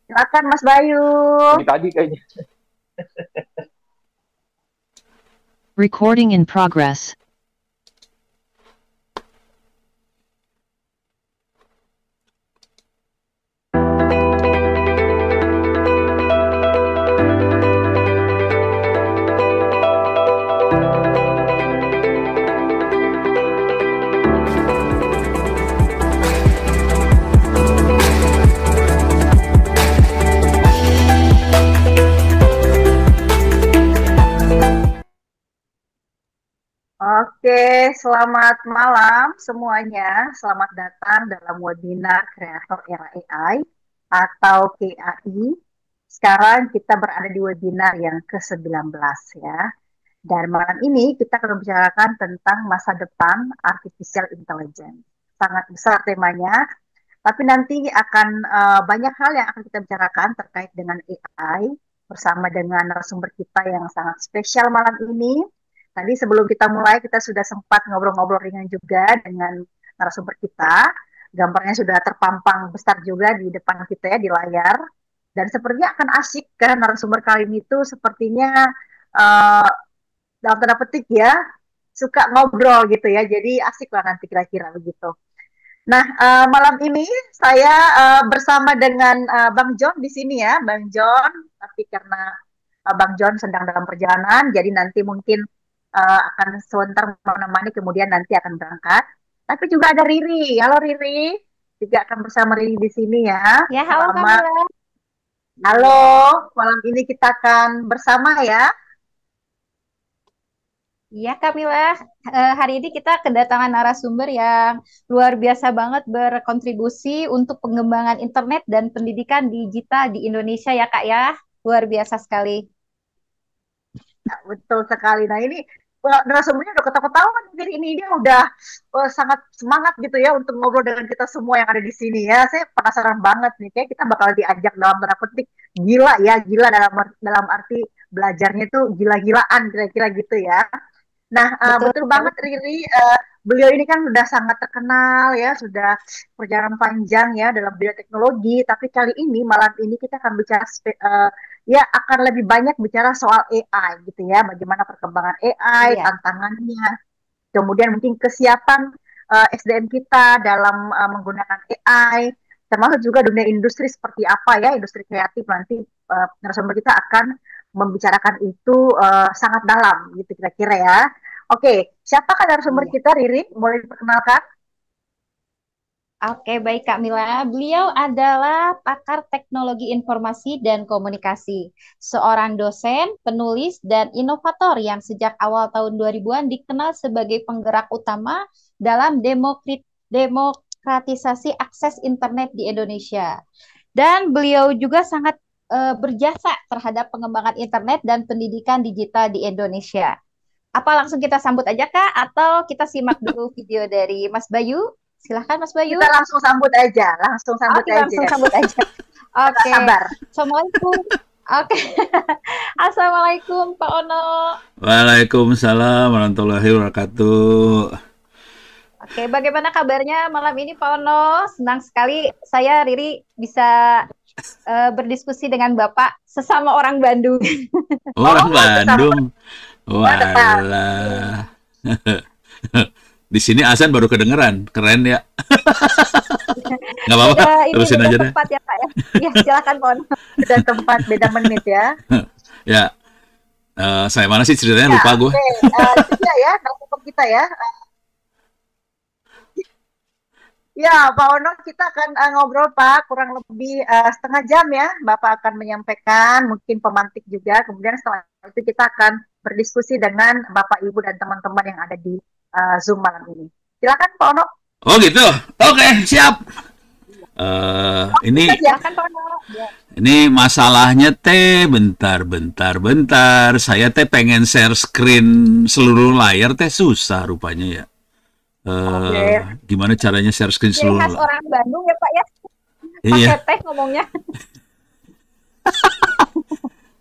Silakan Mas Bayu. Ini tadi kayaknya. Recording in progress. Oke, selamat malam semuanya. Selamat datang dalam webinar Kreator Era AI atau KAI. Sekarang kita berada di webinar yang ke-19 ya. Dan malam ini kita akan membicarakan tentang masa depan Artificial Intelligence. Sangat besar temanya, tapi nanti akan banyak hal yang akan kita bicarakan terkait dengan AI bersama dengan narasumber kita yang sangat spesial malam ini. Tadi sebelum kita mulai, kita sudah sempat ngobrol-ngobrol ringan juga dengan narasumber kita. Gambarnya sudah terpampang besar juga di depan kita ya, di layar. Dan sepertinya akan asik kan narasumber kali ini tuh sepertinya dalam tanda petik ya, suka ngobrol gitu ya. Jadi asik lah nanti kira-kira begitu. Nah, malam ini saya bersama dengan Bang John di sini ya, Bang John. Tapi karena Bang John sedang dalam perjalanan, jadi nanti mungkin akan sebentar menemani, kemudian nanti akan berangkat. Tapi juga ada Riri. Halo Riri, juga akan bersama Riri di sini ya. Ya, halo Kamila. Halo, malam ini kita akan bersama ya. Iya Kamila, hari ini kita kedatangan narasumber yang luar biasa banget berkontribusi untuk pengembangan internet dan pendidikan digital di Indonesia ya Kak ya. Luar biasa sekali. Ya, betul sekali. Nah ini narasumbernya udah ketawa-ketawa nih, ini dia udah sangat semangat gitu ya untuk ngobrol dengan kita semua yang ada di sini ya. Saya penasaran banget nih, kayak kita bakal diajak dalam tanda petik gila ya, gila dalam arti belajarnya tuh gila-gilaan kira-kira gitu ya. Nah, betul banget Riri, beliau ini kan sudah sangat terkenal ya, sudah perjalanan panjang ya dalam bidang teknologi, tapi kali ini, malam ini kita akan bicara ya akan lebih banyak bicara soal AI gitu ya, bagaimana perkembangan AI, tantangannya, kemudian mungkin kesiapan SDM kita dalam menggunakan AI, termasuk juga dunia industri seperti apa ya, industri kreatif nanti narasumber kita akan membicarakan itu sangat dalam gitu kira-kira ya. Oke, siapakah narasumber kita Riri? Boleh diperkenalkan? Oke, baik Kak Mila. Beliau adalah pakar teknologi informasi dan komunikasi, seorang dosen, penulis, dan inovator yang sejak awal tahun 2000-an dikenal sebagai penggerak utama dalam demokratisasi akses internet di Indonesia. Dan beliau juga sangat berjasa terhadap pengembangan internet dan pendidikan digital di Indonesia. Apa langsung kita sambut aja Kak? Atau kita simak dulu video dari Mas Bayu? Silahkan Mas Bayu. Kita langsung sambut aja, langsung sambut aja. Langsung sambut aja. Oke. Sabar. Assalamualaikum. Oke. Assalamualaikum Pak Ono. Waalaikumsalam warahmatullahi wabarakatuh. Oke, bagaimana kabarnya malam ini Pak Ono? Senang sekali saya Riri bisa berdiskusi dengan Bapak sesama orang Bandung. Orang Bandung. Walah. Di sini Asan baru kedengeran, keren ya. Nggak apa-apa, terusin aja deh. Tempat ya Pak ya. Ya silakan Pon. Beda tempat, beda menit ya. Ya, saya mana sih ceritanya lupa gue. Itu ya, narasumber kita ya. Ya, Pak Ono, kita akan ngobrol Pak, kurang lebih setengah jam ya. Bapak akan menyampaikan, mungkin pemantik juga. Kemudian setelah itu kita akan berdiskusi dengan Bapak, Ibu, dan teman-teman yang ada di Zoom malam ini. Silakan Pak Ono. Oh gitu, oke siap. Ini masalahnya bentar. Saya pengen share screen seluruh layar susah rupanya ya. Gimana caranya share screen seluruh? Khas orang Bandung ya Pak ya. Iya. Pakai teh ngomongnya.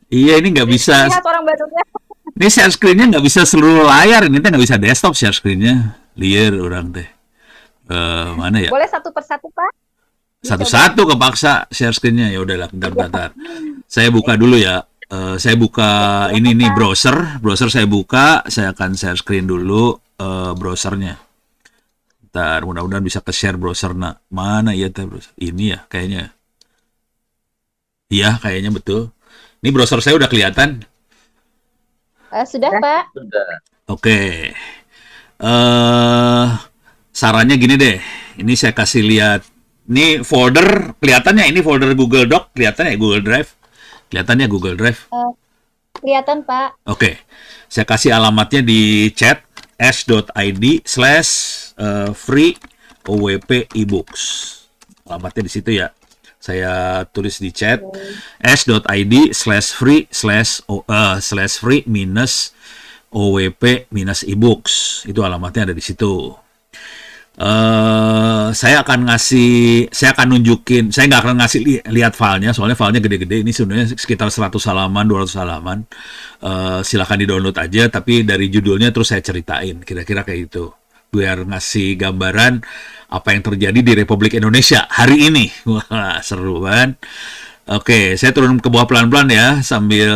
Iya, ini nggak bisa. Khas orang Bandungnya. Ini share screen-nya nggak bisa seluruh layar. Ini nggak bisa desktop share screen-nya. Liar orang teh. Mana ya? Boleh satu persatu Pak? Satu-satu kepaksa share screen-nya. Ya udahlah, bentar. Saya buka dulu ya. Saya buka ini nih browser saya buka, saya akan share screen dulu browsernya. Ntar mudah-mudahan bisa ke share browser. Nah, mana ya browser? Ini ya kayaknya. Iya, kayaknya betul. Ini browser saya udah kelihatan. Sudah, Pak. Sudah. Oke. Sarannya gini deh. Ini saya kasih lihat. Ini folder, kelihatannya ini folder Google Doc, kelihatannya Google Drive. Kelihatannya Google Drive. Kelihatan, Pak. Oke. Saya kasih alamatnya di chat s.id/free OWP ebooks. Alamatnya di situ ya. Saya tulis di chat s.id/free/free OWP-ebooks. Itu alamatnya ada di situ. Saya akan nunjukin, saya nggak akan ngasih lihat filenya, soalnya filenya gede-gede. Ini sebenarnya sekitar 100 halaman, 200 halaman. Silahkan di-download aja, tapi dari judulnya terus saya ceritain, kira-kira kayak gitu. Biar ngasih gambaran apa yang terjadi di Republik Indonesia hari ini. Wah, seru kan? Oke, saya turun ke bawah pelan-pelan ya, sambil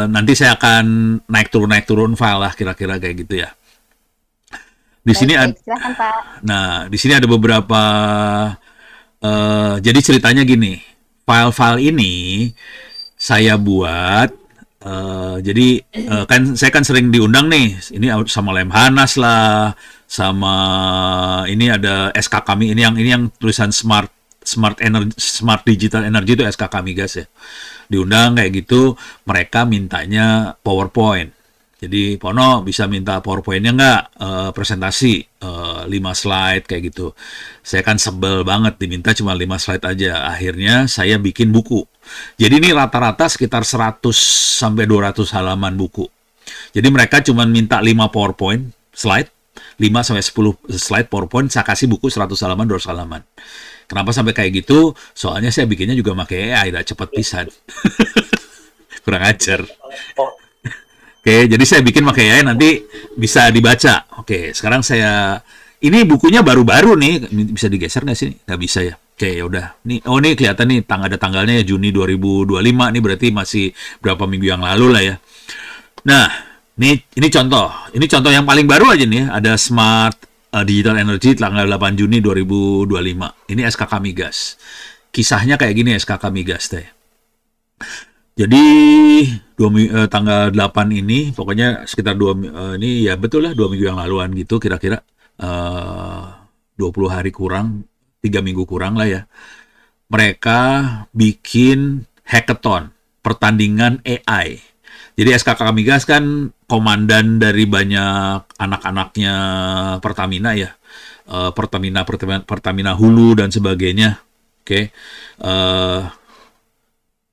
nanti saya akan naik turun file lah, kira-kira kayak gitu ya. Di sini silakan, Pak. Nah, di sini ada beberapa. Jadi ceritanya gini, file-file ini saya buat. Jadi kan saya kan sering diundang nih. Ini sama Lemhanas lah, sama ini ada SK kami. Ini yang tulisan Smart Digital Energy itu SK kami guys ya. Diundang kayak gitu. Mereka mintanya PowerPoint. Jadi Pono bisa minta PowerPoint-nya nggak? Presentasi 5 slide kayak gitu. Saya kan sebel banget diminta cuma 5 slide aja. Akhirnya saya bikin buku. Jadi ini rata-rata sekitar 100 sampai 200 halaman buku. Jadi mereka cuma minta 5 PowerPoint slide, 5 sampai 10 slide PowerPoint, saya kasih buku 100 halaman, 200 halaman. Kenapa sampai kayak gitu? Soalnya saya bikinnya juga pakai AI, udah cepet pisan. Kurang ajar. Oke, jadi saya bikin pakai AI, nanti bisa dibaca. Oke, sekarang ini bukunya baru-baru nih, bisa digeser nggak sih? Nggak bisa ya? Oke, ya udah. Nih, ini kelihatan nih, ada tanggalnya ya, Juni 2025, nih berarti masih berapa minggu yang lalu lah ya. Nah, ini contoh yang paling baru aja nih, ada Smart Digital Energy tanggal 8 Juni 2025. Ini SKK Migas. Kisahnya kayak gini SKK Migas teh. Jadi tanggal 8 ini, pokoknya sekitar ini ya betul lah 2 minggu yang laluan gitu kira-kira 20 hari kurang, 3 minggu kurang lah ya. Mereka bikin hackathon, pertandingan AI. Jadi SKK Migas kan komandan dari banyak anak-anaknya Pertamina ya. Pertamina Hulu dan sebagainya. Oke.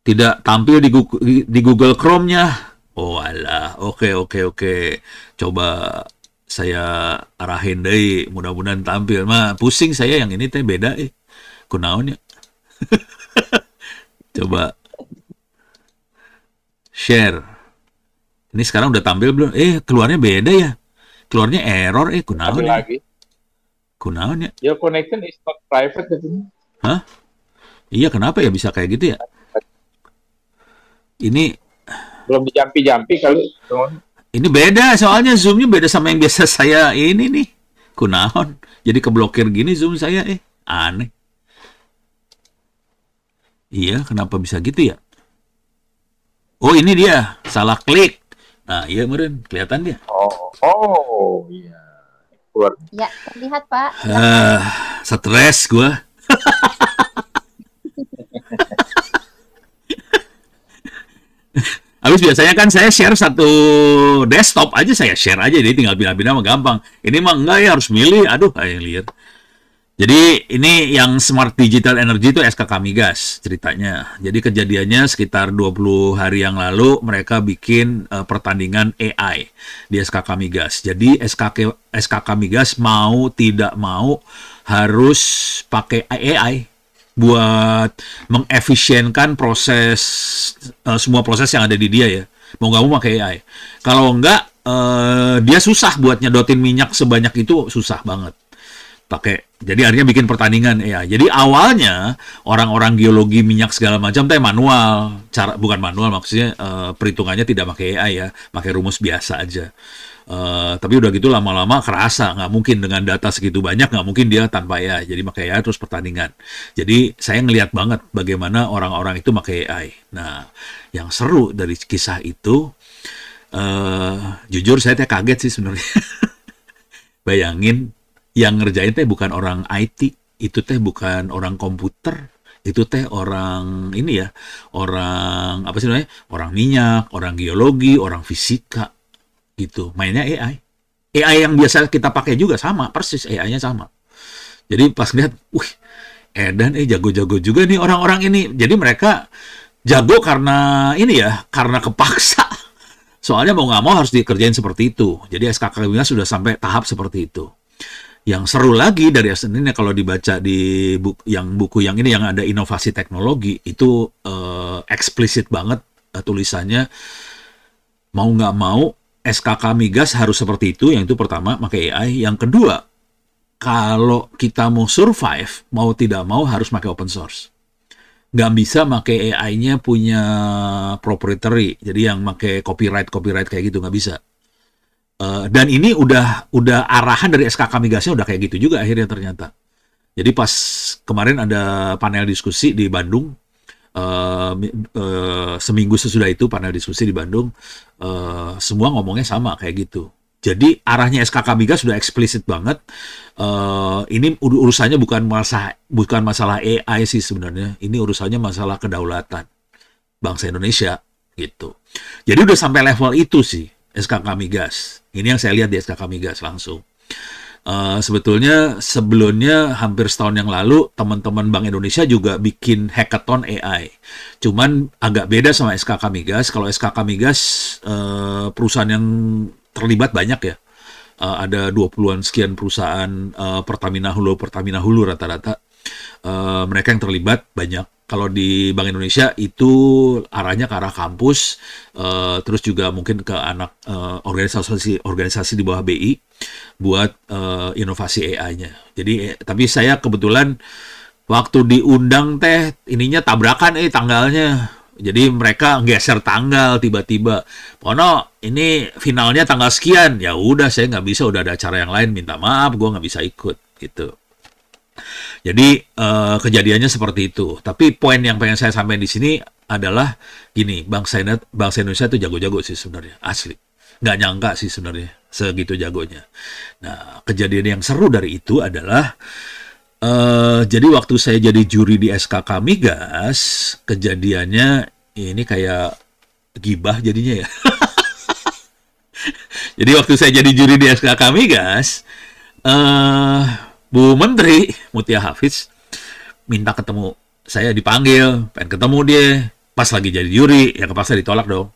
Tidak tampil di Google Chrome-nya. Oh alah, oke. Coba saya arahin deh, mudah-mudahan tampil. Pusing saya yang ini teh beda kunaon ya. Coba share. Ini sekarang udah tampil belum? Keluarnya beda ya. Keluarnya error kunaon ya. Kunaon ya. Your connection is not private katanya. Hah? Iya, kenapa ya bisa kayak gitu ya? Ini belum dijampi-jampi kali. Ini beda, soalnya zoomnya beda sama yang biasa saya ini nih. Kunaon. Jadi keblokir gini zoom saya aneh. Iya, kenapa bisa gitu ya? Oh, ini dia. Salah klik. Nah, iya meren, kelihatan dia. Oh, iya. Keluar. Ya, terlihat, Pak. Stres gua. Habis biasanya kan saya share satu desktop aja, saya share aja, jadi tinggal pindah-pindah mah gampang. Ini mah enggak ya, harus milih. Aduh, yang liar. Jadi ini yang Smart Digital Energy itu SKK Migas ceritanya. Jadi kejadiannya sekitar 20 hari yang lalu mereka bikin pertandingan AI di SKK Migas. Jadi SKK Migas mau tidak mau harus pakai AI buat mengefisienkan proses semua proses yang ada di dia ya. Mau nggak mau pakai AI. Kalau nggak dia susah buat nyedotin minyak sebanyak itu, susah banget. Jadi akhirnya bikin pertandingan AI. Jadi awalnya orang-orang geologi minyak segala macam teh manual, bukan manual maksudnya perhitungannya tidak pakai AI ya, pakai rumus biasa aja. Tapi udah gitu lama-lama kerasa nggak mungkin dengan data segitu banyak, nggak mungkin dia tanpa AI. Jadi pakai AI terus pertandingan. Jadi saya ngelihat banget bagaimana orang-orang itu pakai AI. Nah, yang seru dari kisah itu, jujur saya teh kaget sih sebenarnya. Bayangin yang ngerjain teh bukan orang IT, itu teh bukan orang komputer, itu teh orang ini ya, orang apa sih namanya? Orang minyak, orang geologi, orang fisika gitu. Mainnya AI. AI yang biasa kita pakai juga sama, persis AI-nya sama. Jadi pas lihat, edan jago-jago juga nih orang-orang ini. Jadi mereka jago karena ini ya, karena kepaksa. Soalnya mau nggak mau harus dikerjain seperti itu. Jadi SKKMIGAS sudah sampai tahap seperti itu. Yang seru lagi dari ini kalau dibaca di buku yang ini yang ada inovasi teknologi itu eksplisit banget tulisannya, mau nggak mau SKKMIGAS harus seperti itu. Yang itu pertama pakai AI, yang kedua kalau kita mau survive mau tidak mau harus pakai open source. Nggak bisa pakai AI-nya punya proprietary, jadi yang pakai copyright kayak gitu nggak bisa. Dan ini udah arahan dari SKKMIGAS-nya udah kayak gitu juga akhirnya ternyata. Jadi pas kemarin ada panel diskusi di Bandung, seminggu sesudah itu panel diskusi di Bandung, semua ngomongnya sama kayak gitu. Jadi arahnya SKKMIGAS sudah eksplisit banget. Ini urusannya bukan masalah AI sih sebenarnya. Ini urusannya masalah kedaulatan bangsa Indonesia gitu. Jadi udah sampai level itu sih SKKMIGAS. Ini yang saya lihat di SKKMIGAS langsung. Sebetulnya sebelumnya hampir setahun yang lalu teman-teman Bank Indonesia juga bikin hackathon AI. Cuman agak beda sama SKKMIGAS. Kalau SKKMIGAS perusahaan yang terlibat banyak ya. Ada 20-an sekian perusahaan Pertamina Hulu rata-rata. Mereka yang terlibat banyak. Kalau di Bank Indonesia itu arahnya ke arah kampus, terus juga mungkin ke anak organisasi di bawah BI buat inovasi AI-nya. Jadi tapi saya kebetulan waktu diundang teh ininya tabrakan tanggalnya. Jadi mereka geser tanggal tiba-tiba. Pono, ini finalnya tanggal sekian. Ya udah, saya nggak bisa, udah ada acara yang lain. Minta maaf, gue nggak bisa ikut gitu. Jadi kejadiannya seperti itu. Tapi poin yang pengen saya sampaikan di sini adalah gini, bangsa Indonesia itu jago-jago sih sebenarnya, asli. Nggak nyangka sih sebenarnya segitu jagonya. Nah, kejadian yang seru dari itu adalah jadi waktu saya jadi juri di SKKMIGAS, kejadiannya ini kayak gibah jadinya ya. Jadi waktu saya jadi juri di SKKMIGAS, Bu Menteri Mutia Hafiz minta ketemu. Saya dipanggil, pengen ketemu dia. Pas lagi jadi juri, ya kepaksa ditolak dong.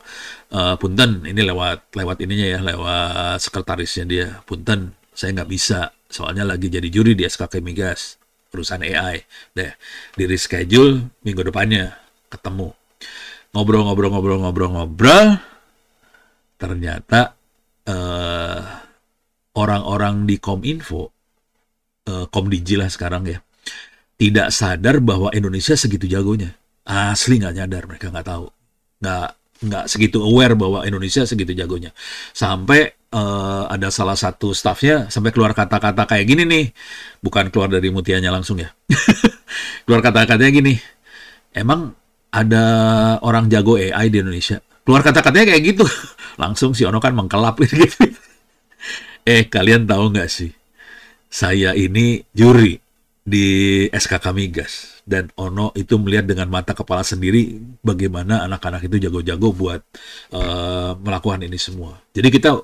Punten, ini lewat ininya ya, lewat sekretarisnya dia. Punten, saya nggak bisa. Soalnya lagi jadi juri di SKKMIGAS, perusahaan AI. Deh, di reschedule minggu depannya ketemu. Ngobrol. Ternyata orang-orang di Kominfo, Komdigi lah sekarang ya, tidak sadar bahwa Indonesia segitu jagonya. Asli nggak nyadar, mereka nggak tahu. Nggak segitu aware bahwa Indonesia segitu jagonya. Sampai ada salah satu staffnya sampai keluar kata-kata kayak gini nih. Bukan keluar dari Mutianya langsung ya. Keluar kata-katanya gini. Emang ada orang jago AI di Indonesia? Keluar kata-katanya kayak gitu. Langsung si Ono kan mengkelap gitu. Kalian tahu nggak sih? Saya ini juri di SKKMIGAS. Dan Ono itu melihat dengan mata kepala sendiri bagaimana anak-anak itu jago-jago buat melakukan ini semua. Jadi kita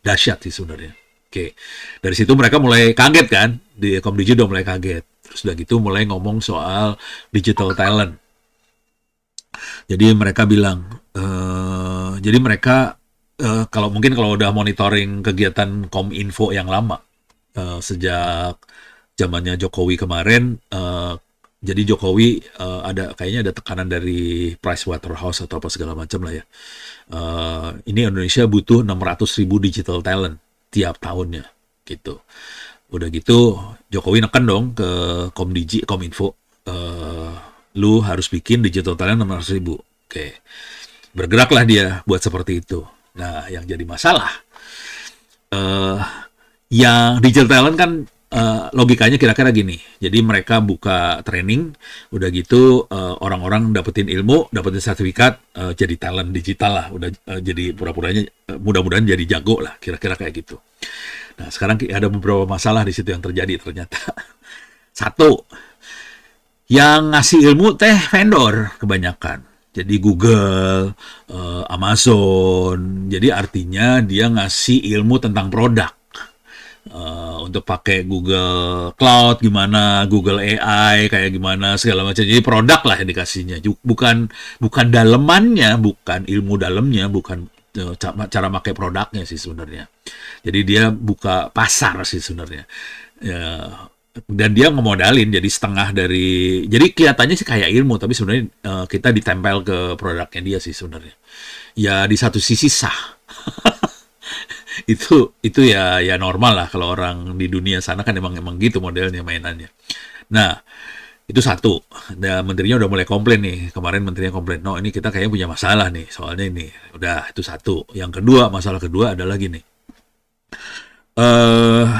dahsyat sih sebenarnya. Oke, dari situ mereka mulai kaget kan, di Komdigi udah mulai kaget. Terus udah gitu mulai ngomong soal digital talent. Jadi mereka bilang, jadi mereka kalau udah monitoring kegiatan Kominfo yang lama, sejak zamannya Jokowi kemarin, jadi Jokowi kayaknya ada tekanan dari Pricewaterhouse atau apa segala macam lah ya. Ini Indonesia butuh 600.000 digital talent tiap tahunnya gitu. Udah gitu Jokowi neken dong ke Komdigi, Kominfo, lu harus bikin digital talent 600.000. Oke, bergeraklah dia buat seperti itu. Nah, yang jadi masalah, yang digital talent kan logikanya kira-kira gini. Jadi mereka buka training, udah gitu orang-orang dapetin ilmu, dapetin sertifikat, jadi talent digital lah. Udah jadi pura-puranya mudah-mudahan jadi jago lah, kira-kira kayak gitu. Nah, sekarang ada beberapa masalah di situ yang terjadi ternyata. Satu, yang ngasih ilmu teh vendor kebanyakan. Jadi Google, Amazon. Jadi artinya dia ngasih ilmu tentang produk. Untuk pakai Google Cloud gimana, Google AI kayak gimana, segala macam. Jadi produk lah yang dikasihnya. Bukan dalemannya, bukan ilmu dalamnya, bukan cara pakai produknya sih sebenarnya. Jadi dia buka pasar sih sebenarnya. Dan dia ngemodalin jadi setengah dari, jadi kelihatannya sih kayak ilmu, tapi sebenarnya kita ditempel ke produknya dia sih sebenarnya. Ya di satu sisi sah. itu ya normal lah kalau orang di dunia sana kan emang gitu modelnya mainannya. Nah, itu satu. Dan menterinya udah mulai komplain nih. Kemarin menterinya komplain, no ini kita kayaknya punya masalah nih soalnya ini. Udah, itu satu. Yang kedua, masalah kedua adalah gini.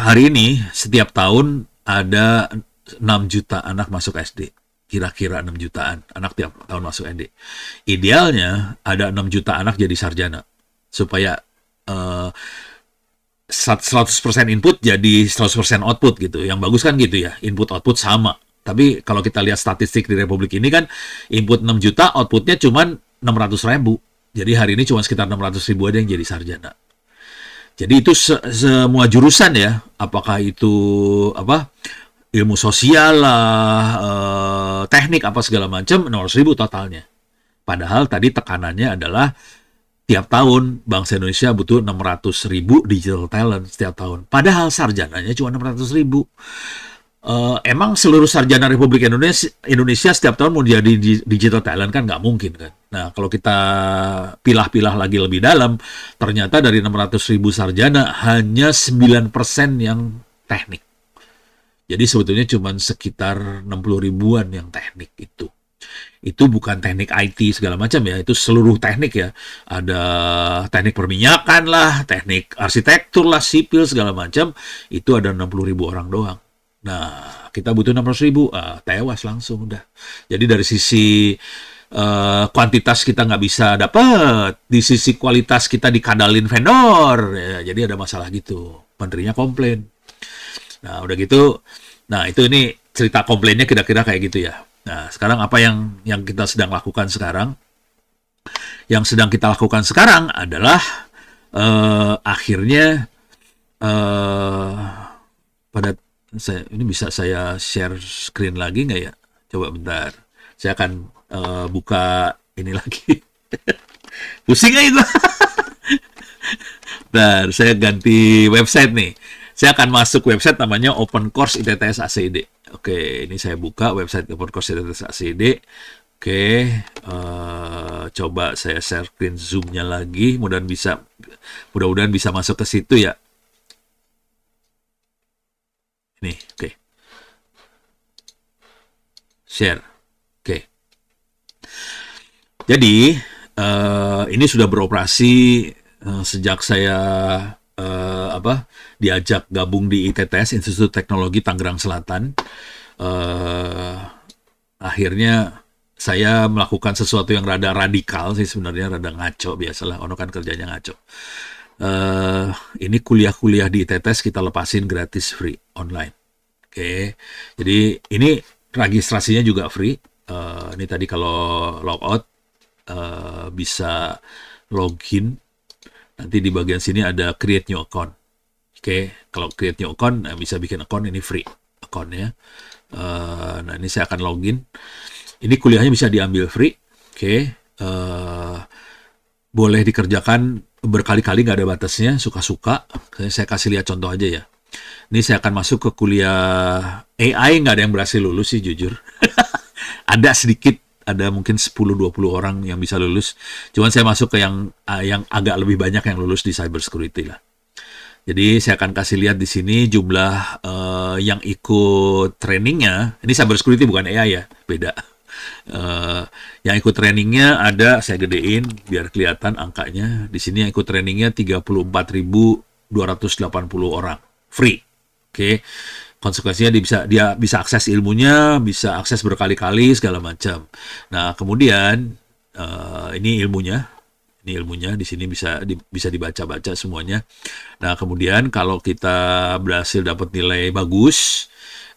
Hari ini setiap tahun ada 6 juta anak masuk SD. Kira-kira 6 jutaan anak tiap tahun masuk SD. Idealnya ada 6 juta anak jadi sarjana. Supaya 100% input jadi 100% output gitu. Yang bagus kan gitu ya, input output sama. Tapi kalau kita lihat statistik di Republik ini kan input 6 juta, outputnya cuma 600.000. Jadi hari ini cuma sekitar 600.000 aja yang jadi sarjana. Jadi itu semua jurusan ya, apakah itu ilmu sosial lah, teknik apa segala macam, 600.000 totalnya. Padahal tadi tekanannya adalah tiap tahun bangsa Indonesia butuh 600.000 digital talent setiap tahun. Padahal sarjananya cuma 600.000. Emang seluruh sarjana Republik Indonesia setiap tahun mau jadi digital talent kan nggak mungkin kan. Nah, kalau kita pilah-pilah lagi lebih dalam, ternyata dari 600.000 sarjana hanya 9% yang teknik. Jadi sebetulnya cuma sekitar 60 ribuan yang teknik itu. Itu bukan teknik IT segala macam ya, itu seluruh teknik ya. Ada teknik perminyakan lah, teknik arsitektur lah, sipil segala macam, itu ada 60.000 orang doang. Nah, kita butuh 600.000, tewas langsung udah. Jadi dari sisi kuantitas kita nggak bisa dapat, di sisi kualitas kita dikadalin vendor, ya, jadi ada masalah gitu. Menterinya komplain. Nah, udah gitu, nah itu ini cerita komplainnya kira-kira kayak gitu ya. Nah, sekarang apa yang kita sedang lakukan sekarang? Yang sedang kita lakukan sekarang adalah akhirnya ini bisa saya share screen lagi nggak ya? Coba bentar. Saya akan buka ini lagi. Pusing nggak itu? Bentar, saya ganti website nih. Saya akan masuk website namanya Open Course ITTS ACID. Oke, ini saya buka website Open Course ITTS ACID. Oke, coba saya share screen Zoom-nya lagi. Mudah-mudahan bisa masuk ke situ ya. Nih, oke. Share. Oke. Jadi, ini sudah beroperasi sejak saya diajak gabung di ITTS, Institut Teknologi Tangerang Selatan. Akhirnya saya melakukan sesuatu yang rada radikal sih sebenarnya, rada ngaco, biasalah ono kan kerjanya ngaco. Ini kuliah-kuliah di ITTS kita lepasin gratis, free, online. Oke. Jadi ini registrasinya juga free. Ini tadi kalau logout bisa login. Nanti di bagian sini ada create new account. Oke, kalau create new account bisa bikin account, ini free account-nya. Nah, ini saya akan login. Ini kuliahnya bisa diambil free. Oke. Boleh dikerjakan berkali-kali, nggak ada batasnya, suka-suka. Saya kasih lihat contoh aja ya. Ini saya akan masuk ke kuliah AI, nggak ada yang berhasil lulus sih jujur. Ada sedikit, ada mungkin 10-20 orang yang bisa lulus. Cuman saya masuk ke yang agak lebih banyak yang lulus di cyber security lah. Jadi saya akan kasih lihat di sini jumlah yang ikut trainingnya. Ini cyber security bukan AI ya, beda. Yang ikut trainingnya ada, saya gedein biar kelihatan angkanya. Di sini yang ikut trainingnya 34.280 orang, free. Oke. Konsekuensinya dia bisa akses ilmunya, bisa akses berkali-kali segala macam. Nah, kemudian ini ilmunya. Ini ilmunya di sini bisa dibaca-baca semuanya. Nah, kemudian kalau kita berhasil dapat nilai bagus,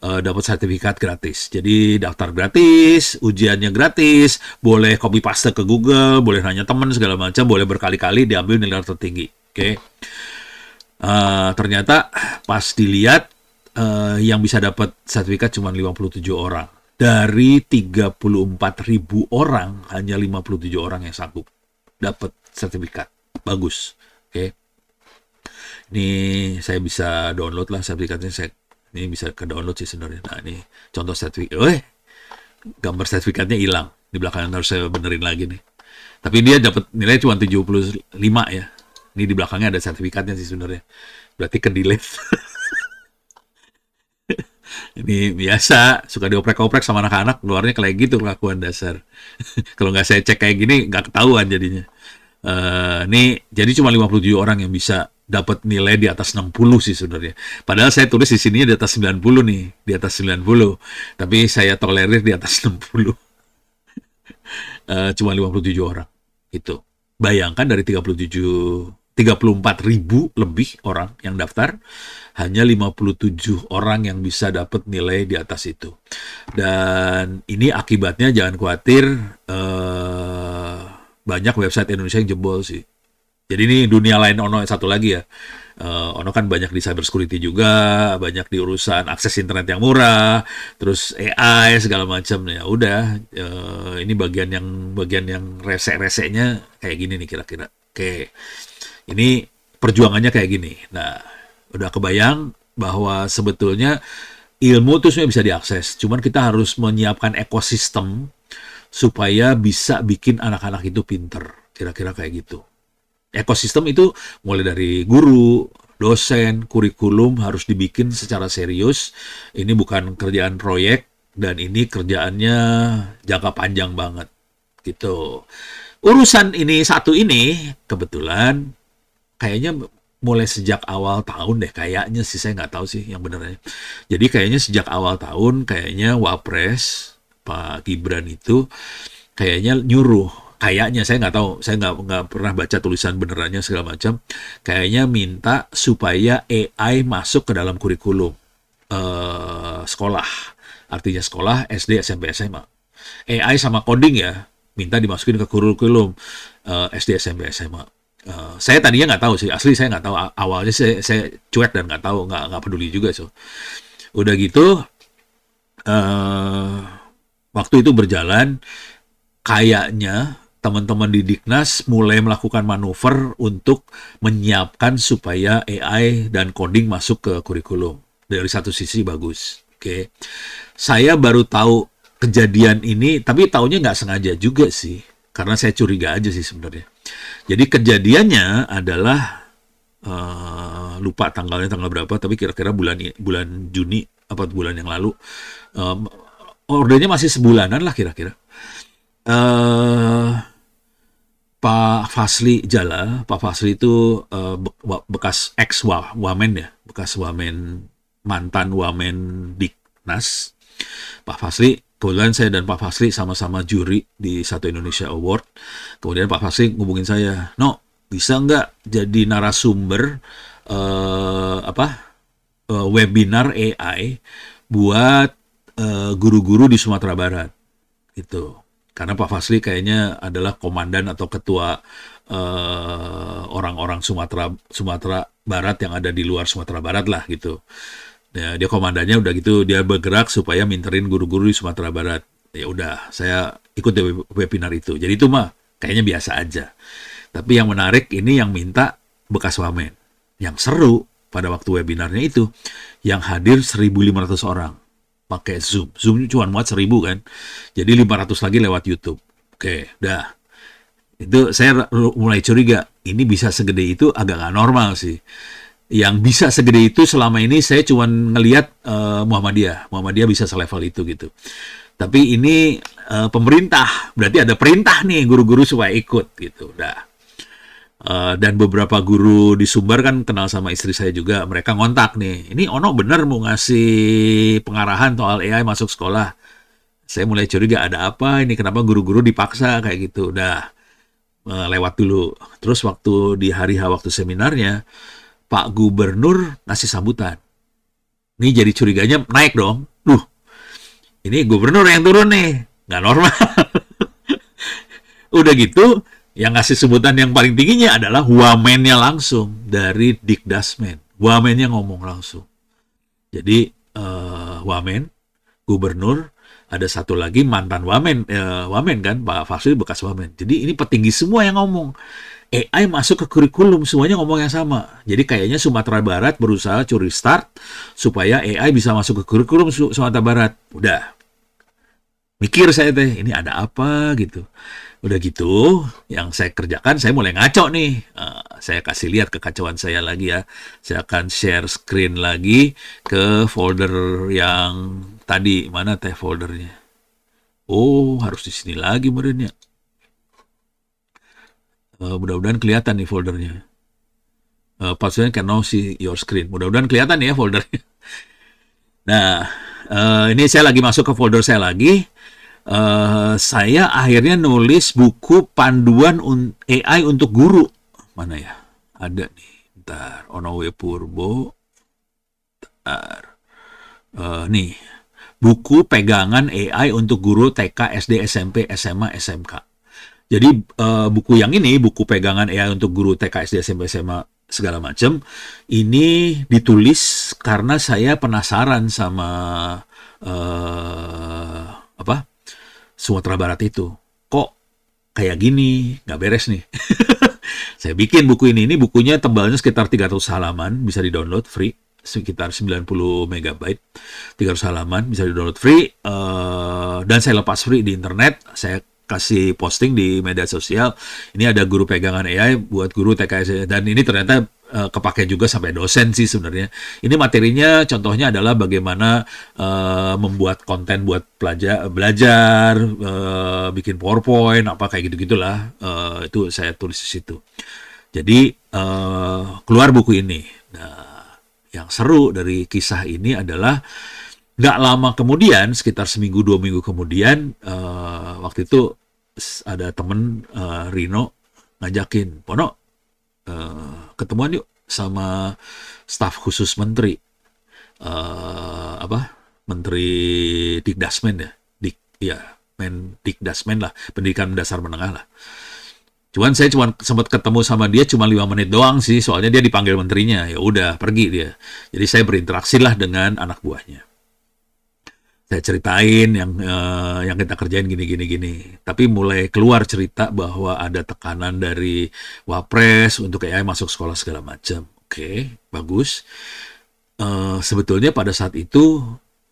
dapat sertifikat gratis. Jadi daftar gratis, ujiannya gratis, boleh copy paste ke Google, boleh nanya teman segala macam, boleh berkali-kali diambil nilai tertinggi. Oke. Ternyata pas dilihat yang bisa dapat sertifikat cuma 57 orang. Dari 34.000 orang, hanya 57 orang yang sanggup dapat sertifikat. Bagus. Oke. Ini saya bisa download lah sertifikatnya. Ini bisa ke download sih sebenarnya. Nah, ini contoh sertifikat. Gambar sertifikatnya hilang. Di belakangnya harus saya benerin lagi nih. Tapi dia dapat nilai cuma 75 ya. Ini di belakangnya ada sertifikatnya sih sebenarnya. Berarti ke delete. Ini biasa, suka dioprek-oprek sama anak-anak, keluarnya kayak gitu kelakuan dasar. Kalau nggak saya cek kayak gini, nggak ketahuan jadinya. Ini jadi cuma 57 orang yang bisa dapat nilai di atas 60 sih sebenarnya. Padahal saya tulis di sini di atas 90 nih, di atas 90. Tapi saya tolerir di atas 60. Cuma 57 orang. Itu. Bayangkan dari 34.000 lebih orang yang daftar, hanya 57 orang yang bisa dapat nilai di atas itu. Dan ini akibatnya jangan khawatir, banyak website Indonesia yang jebol sih. Jadi ini dunia lain Ono satu lagi ya. Ono kan banyak di cyber security juga, banyak di urusan akses internet yang murah, terus AI segala macam ya. Udah, ini bagian yang rese-resenya kayak gini nih kira-kira. Oke. Ini perjuangannya kayak gini. Nah, udah kebayang bahwa sebetulnya ilmu itu sebenarnya bisa diakses. Cuman kita harus menyiapkan ekosistem supaya bisa bikin anak-anak itu pinter. Kira-kira kayak gitu. Ekosistem itu mulai dari guru, dosen, kurikulum harus dibikin secara serius. Ini bukan kerjaan proyek dan ini kerjaannya jangka panjang banget. Gitu. Urusan ini kebetulan kayaknya mulai sejak awal tahun deh, kayaknya sih, saya nggak tahu sih yang benernya. Jadi kayaknya sejak awal tahun, kayaknya Wapres Pak Gibran itu kayaknya nyuruh, kayaknya saya nggak tahu, saya nggak pernah baca tulisan benerannya segala macam. Kayaknya minta supaya AI masuk ke dalam kurikulum sekolah, artinya sekolah SD, SMP, SMA. AI sama coding ya, minta dimasukin ke kurikulum SD, SMP, SMA. Saya tadinya nggak tahu sih, asli saya nggak tahu, awalnya saya cuek dan nggak tahu, nggak peduli juga. So udah gitu, waktu itu berjalan, kayaknya teman-teman di Diknas mulai melakukan manuver untuk menyiapkan supaya AI dan coding masuk ke kurikulum. Dari satu sisi bagus. Oke. Saya baru tahu kejadian ini, tapi taunya nggak sengaja juga sih, karena saya curiga aja sih sebenarnya. Jadi kejadiannya adalah lupa tanggal berapa, tapi kira-kira bulan Juni apa bulan yang lalu. Ordernya masih sebulanan lah kira-kira. Pak Fasli Jala, Pak Fasli itu bekas ex-wamen ya, bekas wamen, mantan wamen Diknas. Pak Fasli, kebetulan saya dan Pak Fasli sama-sama juri di Satu Indonesia Award. Kemudian Pak Fasli ngubungin saya, "No, bisa nggak jadi narasumber webinar AI buat guru-guru di Sumatera Barat?" Gitu. Karena Pak Fasli kayaknya adalah komandan atau ketua orang-orang Sumatera Barat yang ada di luar Sumatera Barat lah gitu. Ya, dia komandannya, udah gitu dia bergerak supaya minterin guru-guru di Sumatera Barat. Ya udah, saya ikut webinar itu. Jadi itu mah kayaknya biasa aja. Tapi yang menarik ini yang minta bekas wamen. Yang seru pada waktu webinarnya itu, yang hadir 1.500 orang pakai Zoom. Zoom cuma muat 1.000 kan. Jadi 500 lagi lewat YouTube. Oke, udah. Itu saya mulai curiga, ini bisa segede itu agak nggak normal sih. yang bisa segede itu selama ini saya cuma ngelihat Muhammadiyah bisa selevel itu gitu. Tapi ini pemerintah, berarti ada perintah nih guru-guru supaya ikut gitu. Dan beberapa guru di Sumber kan kenal sama istri saya juga, mereka ngontak nih, ini Ono bener mau ngasih pengarahan soal AI masuk sekolah. Saya mulai curiga ada apa ini, kenapa guru-guru dipaksa kayak gitu. Lewat dulu. Terus waktu di hari H waktu seminarnya, Pak Gubernur ngasih sambutan. Ini jadi curiganya naik dong. Ini gubernur yang turun nih, nggak normal. Udah gitu, yang ngasih sebutan yang paling tingginya adalah wamennya langsung dari Dikdasmen. Wamennya ngomong langsung. Jadi wamen, gubernur, ada satu lagi mantan wamen kan, Pak Fasli bekas wamen. Jadi ini petinggi semua yang ngomong. AI masuk ke kurikulum, semuanya ngomong yang sama. Jadi kayaknya Sumatera Barat berusaha curi start supaya AI bisa masuk ke kurikulum Sumatera Barat. Udah. Mikir saya teh, ini ada apa gitu. Udah gitu, yang saya kerjakan, saya mulai ngaco nih. Saya kasih lihat kekacauan saya lagi ya. Saya akan share screen lagi ke folder yang tadi. Mana teh foldernya? Oh, harus di sini lagi merenya. Mudah-mudahan kelihatan nih foldernya. Passwordnya can now see your screen. Mudah-mudahan kelihatan ya foldernya. Nah, ini saya lagi masuk ke folder saya lagi. Saya akhirnya nulis buku panduan AI untuk guru. Mana ya? Ada nih. Bentar. Onowe Purbo. Bentar. Nih. Buku pegangan AI untuk guru TK, SD, SMP, SMA, SMK. Jadi buku yang ini, buku pegangan AI untuk guru TK, SD, SMP, SMA, segala macam, ini ditulis karena saya penasaran sama Sumatera Barat itu. Kok kayak gini, nggak beres nih. Saya bikin buku ini bukunya tebalnya sekitar 300 halaman, bisa di-download free, sekitar 90 megabyte, 300 halaman, bisa di-download free, dan saya lepas free di internet, saya kasih posting di media sosial. Ini ada guru pegangan AI buat guru TK, dan ini ternyata kepake juga sampai dosen sih sebenarnya. Ini materinya contohnya adalah bagaimana membuat konten buat belajar, bikin PowerPoint, apa kayak gitu-gitulah. Itu saya tulis di situ. Jadi keluar buku ini. Nah, yang seru dari kisah ini adalah nggak lama kemudian, sekitar seminggu 2 minggu kemudian, waktu itu ada temen Rino ngajakin, Pono, ketemuan yuk sama staf khusus menteri, Menteri Dikdasmen ya, Dikdasmen lah, pendidikan dasar menengah lah. Saya sempat ketemu sama dia cuma 5 menit doang sih, soalnya dia dipanggil menterinya, ya udah pergi dia. Jadi saya berinteraksi lah dengan anak buahnya. Saya ceritain yang kita kerjain gini. Tapi mulai keluar cerita bahwa ada tekanan dari Wapres untuk AI masuk sekolah segala macam. Oke, bagus. Sebetulnya pada saat itu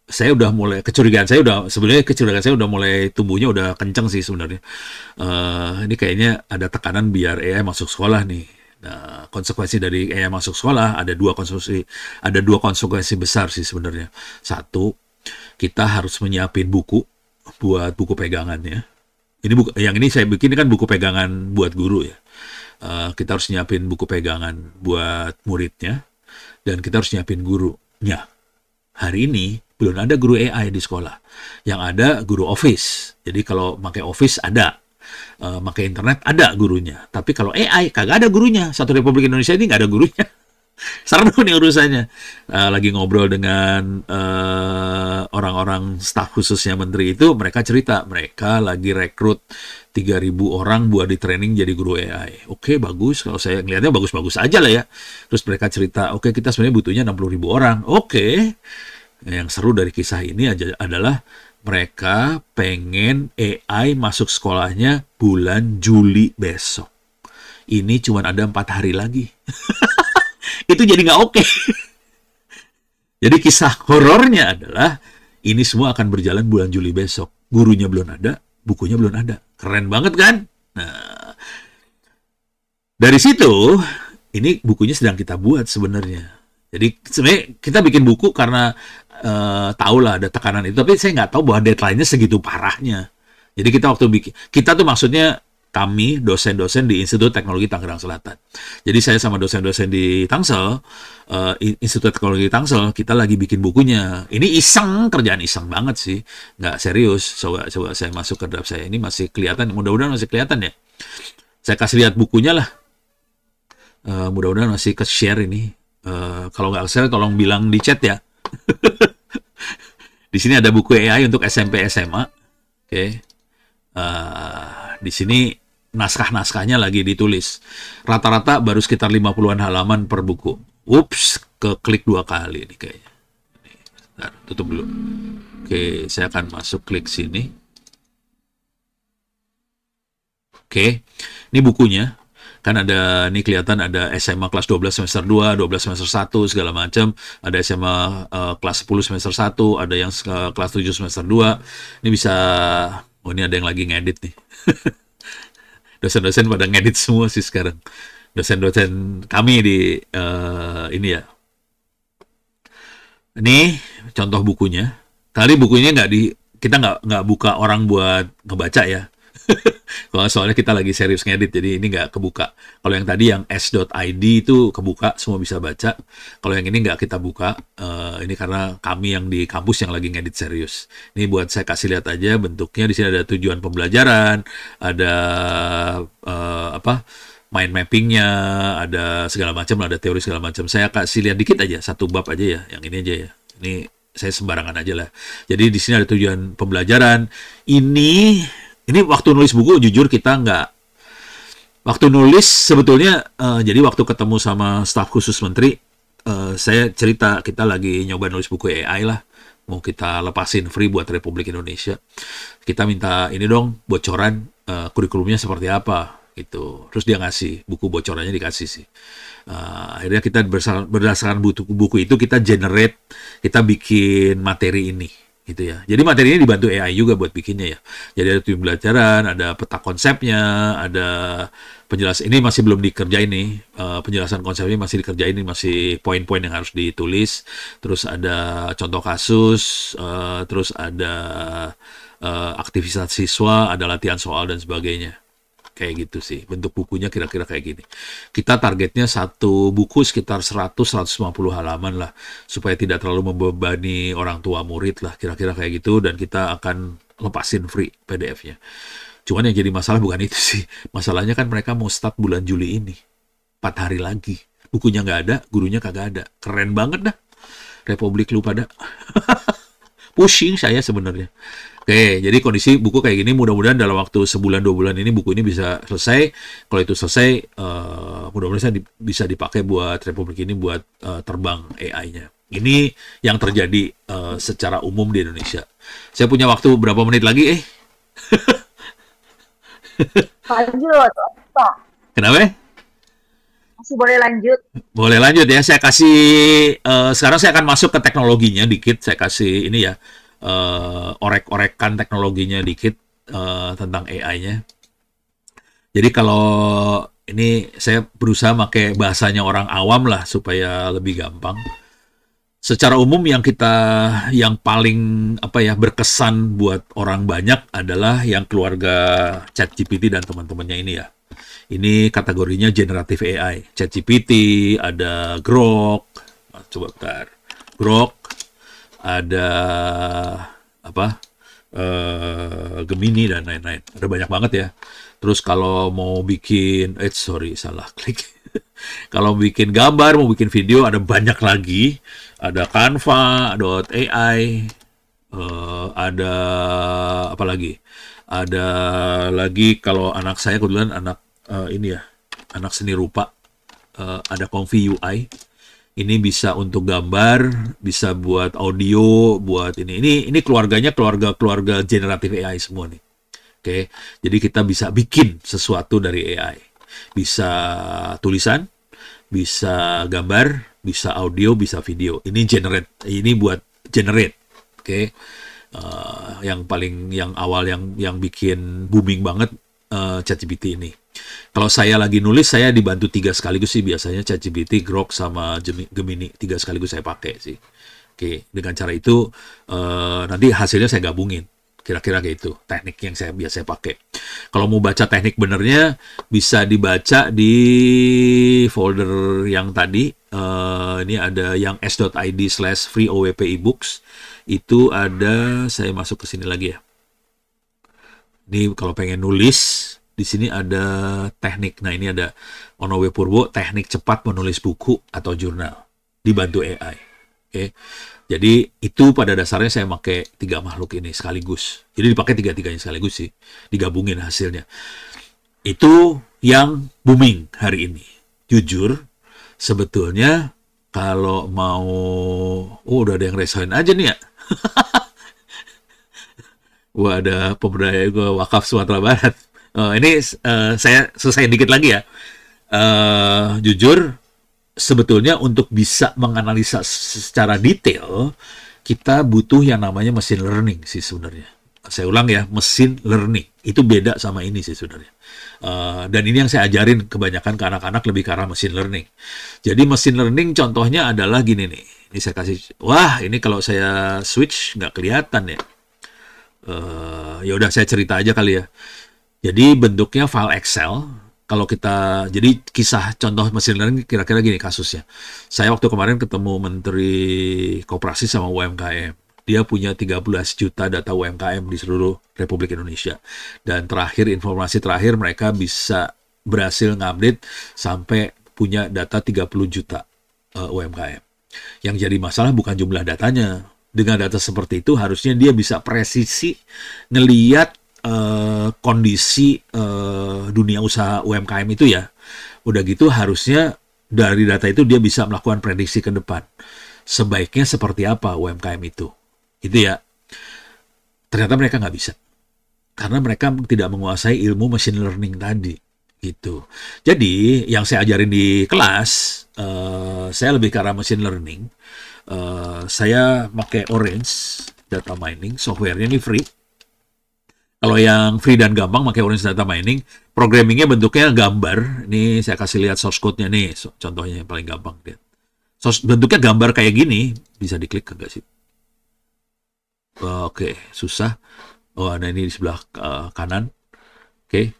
saya udah mulai kecurigaan saya udah mulai tumbuhnya udah kenceng sih sebenarnya. Ini kayaknya ada tekanan biar AI masuk sekolah nih. Nah, konsekuensi dari AI masuk sekolah ada dua konsekuensi besar sih sebenarnya. Satu, kita harus menyiapin buku buat buku pegangannya. Yang ini saya bikin kan buku pegangan buat guru ya. Kita harus nyiapin buku pegangan buat muridnya, dan kita harus nyiapin gurunya. Hari ini belum ada guru AI di sekolah. Yang ada guru Office. Jadi kalau pakai Office ada, pakai internet ada gurunya. Tapi kalau AI kagak ada gurunya. Satu Republik Indonesia ini nggak ada gurunya. Seru nih urusannya. Lagi ngobrol dengan orang-orang staf khususnya menteri itu, mereka cerita mereka lagi rekrut 3.000 orang buat di training jadi guru AI. Oke, bagus. Kalau saya ngeliatnya bagus-bagus aja lah ya. Terus mereka cerita, oke, kita sebenarnya butuhnya 60.000 orang. Oke. Yang seru dari kisah ini adalah mereka pengen AI masuk sekolahnya bulan Juli besok. Ini cuma ada 4 hari lagi. Itu jadi nggak oke. Jadi kisah horornya adalah ini semua akan berjalan bulan Juli besok. Gurunya belum ada, bukunya belum ada. Keren banget kan? Nah, dari situ ini bukunya sedang kita buat sebenarnya. Jadi sebenarnya kita bikin buku karena tahu lah ada tekanan itu, tapi saya nggak tahu bahwa deadline-nya segitu parahnya. Jadi kita waktu bikin, kita tuh maksudnya kami dosen-dosen di Institut Teknologi Tangerang Selatan. Jadi saya sama dosen-dosen di Tangsel, Institut Teknologi Tangsel, kita lagi bikin bukunya. Ini iseng, kerjaan iseng banget sih, nggak serius. Coba saya masuk ke draft saya, ini masih kelihatan, mudah-mudahan masih kelihatan ya. Saya kasih lihat bukunya lah. Mudah-mudahan masih ke-share ini. Kalau nggak share, tolong bilang di chat ya. Di sini ada buku AI untuk SMP SMA. Oke. Di sini naskah-naskahnya lagi ditulis. Rata-rata baru sekitar 50-an halaman per buku. Ups, klik 2 kali nih kayaknya. Bentar, tutup dulu. Oke, saya akan masuk klik sini. Oke, ini bukunya. Kan ada, ini kelihatan ada SMA kelas 12 semester 2, 12 semester 1, segala macam. Ada SMA kelas 10 semester 1, ada yang kelas 7 semester 2. Ini bisa, oh ini ada yang lagi ngedit nih. Dosen-dosen pada ngedit semua sih sekarang. Dosen-dosen kami di ini ya. Ini contoh bukunya. Kali bukunya kita nggak buka orang buat ngebaca ya. Kalau soalnya kita lagi serius ngedit, jadi ini nggak kebuka. Kalau yang tadi yang s.id itu kebuka, semua bisa baca. Kalau yang ini nggak kita buka, ini karena kami yang di kampus yang lagi ngedit serius. Ini buat saya kasih lihat aja bentuknya. Di sini ada tujuan pembelajaran, ada mind mappingnya, ada segala macam, ada teori segala macam. Saya kasih lihat dikit aja, satu bab aja ya, yang ini aja ya. Ini saya sembarangan aja lah. Jadi di sini ada tujuan pembelajaran. Ini waktu nulis buku jujur kita nggak. Waktu nulis sebetulnya jadi waktu ketemu sama staf khusus menteri, saya cerita kita lagi nyoba nulis buku AI lah. Mau kita lepasin free buat Republik Indonesia. Kita minta ini dong bocoran kurikulumnya seperti apa gitu. Terus dia ngasih buku bocorannya, dikasih sih. Akhirnya kita berdasarkan buku itu kita generate, kita bikin materi ini. Gitu ya. Jadi materi ini dibantu AI juga buat bikinnya ya. Jadi ada tujuan pembelajaran, ada peta konsepnya, ada penjelasan. Ini masih belum dikerjain nih. Penjelasan konsepnya masih dikerjain, ini masih poin-poin yang harus ditulis. Terus ada contoh kasus, terus ada aktivitas siswa, ada latihan soal dan sebagainya. Kayak gitu sih. Bentuk bukunya kira-kira kayak gini. Kita targetnya satu buku sekitar 100-150 halaman lah. Supaya tidak terlalu membebani orang tua murid lah. Kira-kira kayak gitu. Dan kita akan lepasin free PDF-nya. Cuman yang jadi masalah bukan itu sih. Masalahnya kan mereka mau start bulan Juli ini. 4 hari lagi. Bukunya nggak ada, gurunya kagak ada. Keren banget dah. Republik lu pada. Pusing saya sebenarnya. Oke, jadi kondisi buku kayak gini, mudah-mudahan dalam waktu sebulan 2 bulan ini buku ini bisa selesai. Kalau itu selesai, mudah-mudahan bisa dipakai buat Republik ini buat terbang AI-nya. Ini yang terjadi secara umum di Indonesia. Saya punya waktu berapa menit lagi? Lanjut, Pak. Kenapa? Masih boleh lanjut. Boleh lanjut ya. Saya kasih, sekarang saya akan masuk ke teknologinya dikit. Saya kasih ini ya. Orek-orekan teknologinya dikit tentang AI-nya. Jadi kalau ini saya berusaha pakai bahasanya orang awam lah supaya lebih gampang. Secara umum yang paling berkesan buat orang banyak adalah yang keluarga ChatGPT dan teman-temannya ini ya. Ini kategorinya generative AI. ChatGPT, ada Grok, coba bentar. Grok, ada Gemini dan lain-lain. Ada banyak banget ya. Terus kalau mau bikin, salah klik. Kalau bikin gambar, mau bikin video, ada banyak lagi. Ada Canva.ai, ada apa lagi? Ada lagi kalau anak saya kebetulan anak anak seni rupa, ada Confi UI. Ini bisa untuk gambar, bisa buat audio, buat ini. Ini keluarganya keluarga generatif AI semua nih. Oke, jadi kita bisa bikin sesuatu dari AI. Bisa tulisan, bisa gambar, bisa audio, bisa video. Ini buat generate. Oke. Yang awal yang bikin booming banget ChatGPT ini. Kalau saya lagi nulis, saya dibantu 3 sekaligus sih biasanya, ChatGPT, Grok, sama Gemini. 3 sekaligus saya pakai sih. Oke, dengan cara itu nanti hasilnya saya gabungin. Kira-kira kayak itu, teknik yang saya biasa pakai. Kalau mau baca teknik benernya, bisa dibaca di folder yang tadi. Ini ada yang s.id/free OWP ebooks. Itu ada, saya masuk ke sini lagi ya. Ini kalau pengen nulis, di sini ada teknik. Nah, ini ada Ono W. Purwo, teknik cepat menulis buku atau jurnal. Dibantu AI. Oke. Jadi itu pada dasarnya saya pakai 3 makhluk ini sekaligus. Jadi dipakai 3-3-nya sekaligus sih. Digabungin hasilnya. Itu yang booming hari ini. Jujur, sebetulnya kalau mau... udah ada yang resign aja nih ya. Wah, ada pemberdayaan wakaf Sumatera Barat. Ini saya selesai dikit lagi ya. Jujur, sebetulnya untuk bisa menganalisa secara detail, kita butuh yang namanya machine learning sih sebenarnya. Saya ulang ya, machine learning. Itu beda sama ini sih sebenarnya. Dan ini yang saya ajarin kebanyakan ke anak-anak lebih ke arah machine learning. Jadi machine learning contohnya adalah gini nih. Ini saya kasih, wah ini kalau saya switch nggak kelihatan ya. Ya udah saya cerita aja kali ya. Jadi bentuknya file Excel. Kalau kita, jadi kisah contoh mesin learning kira-kira gini kasusnya. Saya waktu kemarin ketemu Menteri Koperasi sama UMKM. Dia punya 13 juta data UMKM di seluruh Republik Indonesia. Dan informasi terakhir mereka bisa berhasil ngupdate sampai punya data 30 juta UMKM. Yang jadi masalah bukan jumlah datanya. Dengan data seperti itu harusnya dia bisa presisi ngeliat kondisi dunia usaha UMKM itu ya. Udah gitu harusnya dari data itu dia bisa melakukan prediksi ke depan. Sebaiknya seperti apa UMKM itu. Itu ya. Ternyata mereka nggak bisa. Karena mereka tidak menguasai ilmu machine learning tadi. Gitu. Jadi yang saya ajarin di kelas, saya lebih ke arah machine learning. Saya pakai Orange Data Mining, softwarenya ini free. Kalau yang free dan gampang pakai Orange Data Mining, programmingnya bentuknya gambar. Ini saya kasih lihat source code-nya nih, contohnya yang paling gampang. Bentuknya gambar kayak gini, bisa diklik enggak sih? Oke, susah. Oh, ada ini di sebelah kanan. Oke.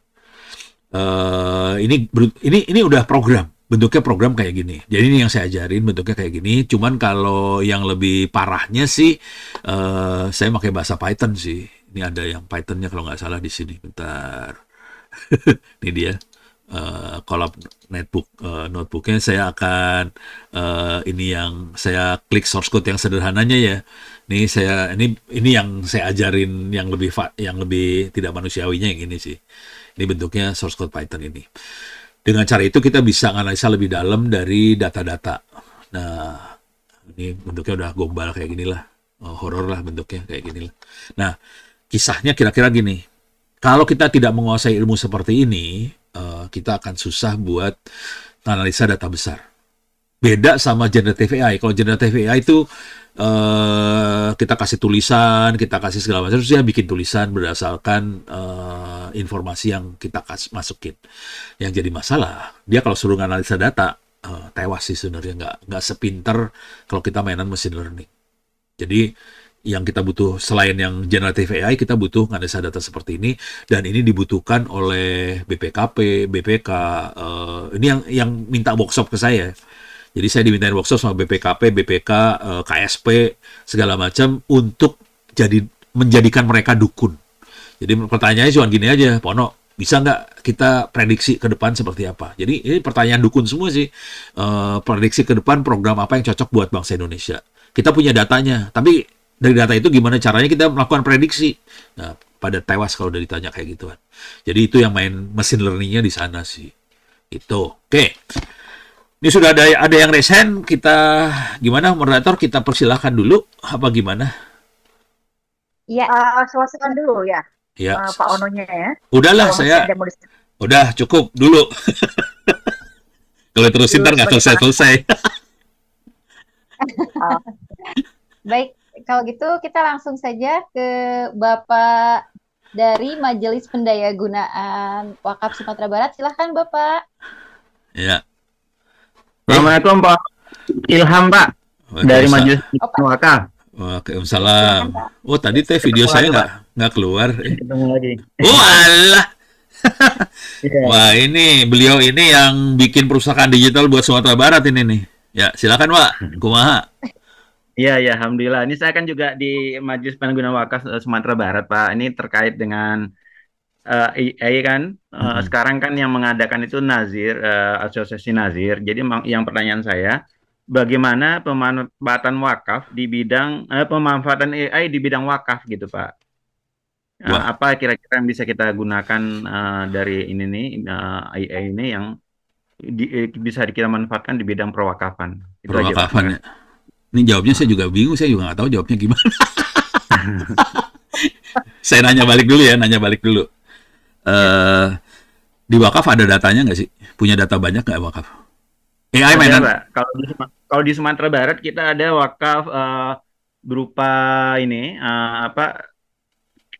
Ini udah program. Bentuknya program kayak gini. Jadi ini yang saya ajarin bentuknya kayak gini. Cuman kalau yang lebih parahnya sih, saya pakai bahasa Python sih. Ini ada yang Pythonnya kalau nggak salah di sini. Bentar. Ini dia. Colab notebooknya saya akan ini yang saya klik source code yang sederhananya ya. Ini yang saya ajarin yang lebih tidak manusiawinya yang ini sih. Ini bentuknya source code Python ini. Dengan cara itu kita bisa analisa lebih dalam dari data-data. Nah, ini bentuknya udah gombal kayak gini lah. Horor lah bentuknya kayak gini lah. Nah, kisahnya kira-kira gini. Kalau kita tidak menguasai ilmu seperti ini, kita akan susah buat analisa data besar. Beda sama generative AI. Kalau generative AI itu kita kasih tulisan, kita kasih segala macam, terus dia bikin tulisan berdasarkan informasi yang kita masukin. Yang jadi masalah, dia kalau suruh analisa data, tewas sih sebenarnya, nggak sepinter kalau kita mainan machine learning. Jadi yang kita butuh selain yang generative AI, kita butuh analisa data seperti ini, dan ini dibutuhkan oleh BPKP, BPK. Ini yang minta workshop ke saya. Jadi saya dimintain workshop sama BPKP, BPK, KSP, segala macam untuk menjadikan mereka dukun. Jadi pertanyaannya cuma gini aja, Pono, bisa nggak kita prediksi ke depan seperti apa? Jadi ini pertanyaan dukun semua sih. Prediksi ke depan program apa yang cocok buat bangsa Indonesia. Kita punya datanya, tapi dari data itu gimana caranya kita melakukan prediksi? Nah, pada tewas kalau udah ditanya kayak gituan. Jadi itu yang main mesin learning-nya di sana sih. Itu. Oke. Ini sudah ada yang resign, kita gimana moderator, kita persilahkan dulu apa gimana? Iya. Selesaikan dulu ya. Ya. Pak Ononya ya. Udahlah udah cukup dulu. Kalau terusin ntar nggak selesai. Baik, kalau gitu kita langsung saja ke Bapak dari Majelis Pendayagunaan Wakaf Sumatera Barat. Silahkan Bapak. Ya. Assalamualaikum Pak Ilham Pak dari Majelis Pendayagunaan Wakaf. Waalaikumsalam. Oh tadi teh video saya nggak keluar. Ketemu lagi. Oh alah. Wah ini beliau ini yang bikin perpustakaan digital buat Sumatera Barat ini nih. Ya silakan Pak. Kumaha. Iya, ya, alhamdulillah. Ini saya kan juga di Majelis Pendayagunaan Wakaf Sumatera Barat, Pak. Ini terkait dengan AI kan. Sekarang kan yang mengadakan itu Nazir, Asosiasi Nazir. Jadi yang pertanyaan saya, bagaimana pemanfaatan wakaf di bidang pemanfaatan AI di bidang wakaf gitu, Pak? Apa kira-kira yang bisa kita gunakan dari ini nih AI ini yang bisa kita manfaatkan di bidang perwakafan? Itu perwakafan ya. Ini jawabnya saya juga bingung, saya juga nggak tahu jawabnya gimana. Saya nanya balik dulu. Di wakaf ada datanya nggak sih? Punya data banyak nggak wakaf? AI mainan? Kalau di Sumatera Barat kita ada wakaf berupa ini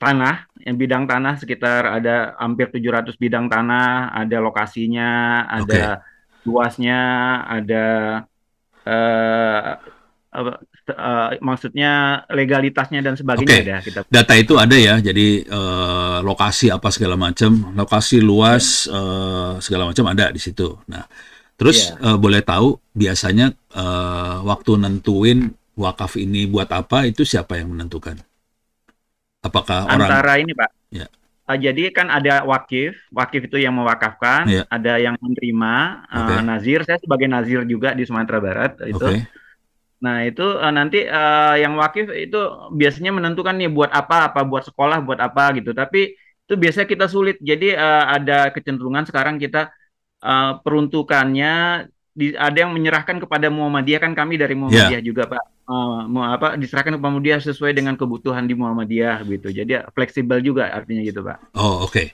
tanah, yang bidang tanah sekitar ada hampir 700 bidang tanah, ada lokasinya, ada luasnya, ada maksudnya legalitasnya dan sebagainya ada kita. Data itu ada ya, jadi lokasi apa segala macam, lokasi luas segala macam ada di situ. Nah, terus boleh tahu biasanya waktu nentuin wakaf ini buat apa itu siapa yang menentukan? Apakah antara ini Pak? Ya. Jadi kan ada wakif itu yang mewakafkan, ada yang menerima nazir. Saya sebagai nazir juga di Sumatera Barat itu. Nah itu nanti yang wakif itu biasanya menentukan nih buat apa buat sekolah, buat apa gitu. Tapi itu biasanya kita sulit. Jadi ada kecenderungan sekarang kita peruntukannya ada yang menyerahkan kepada Muhammadiyah, kan kami dari Muhammadiyah juga Pak. Diserahkan ke Muhammadiyah sesuai dengan kebutuhan di Muhammadiyah gitu. Jadi fleksibel juga artinya gitu Pak. Oh oke.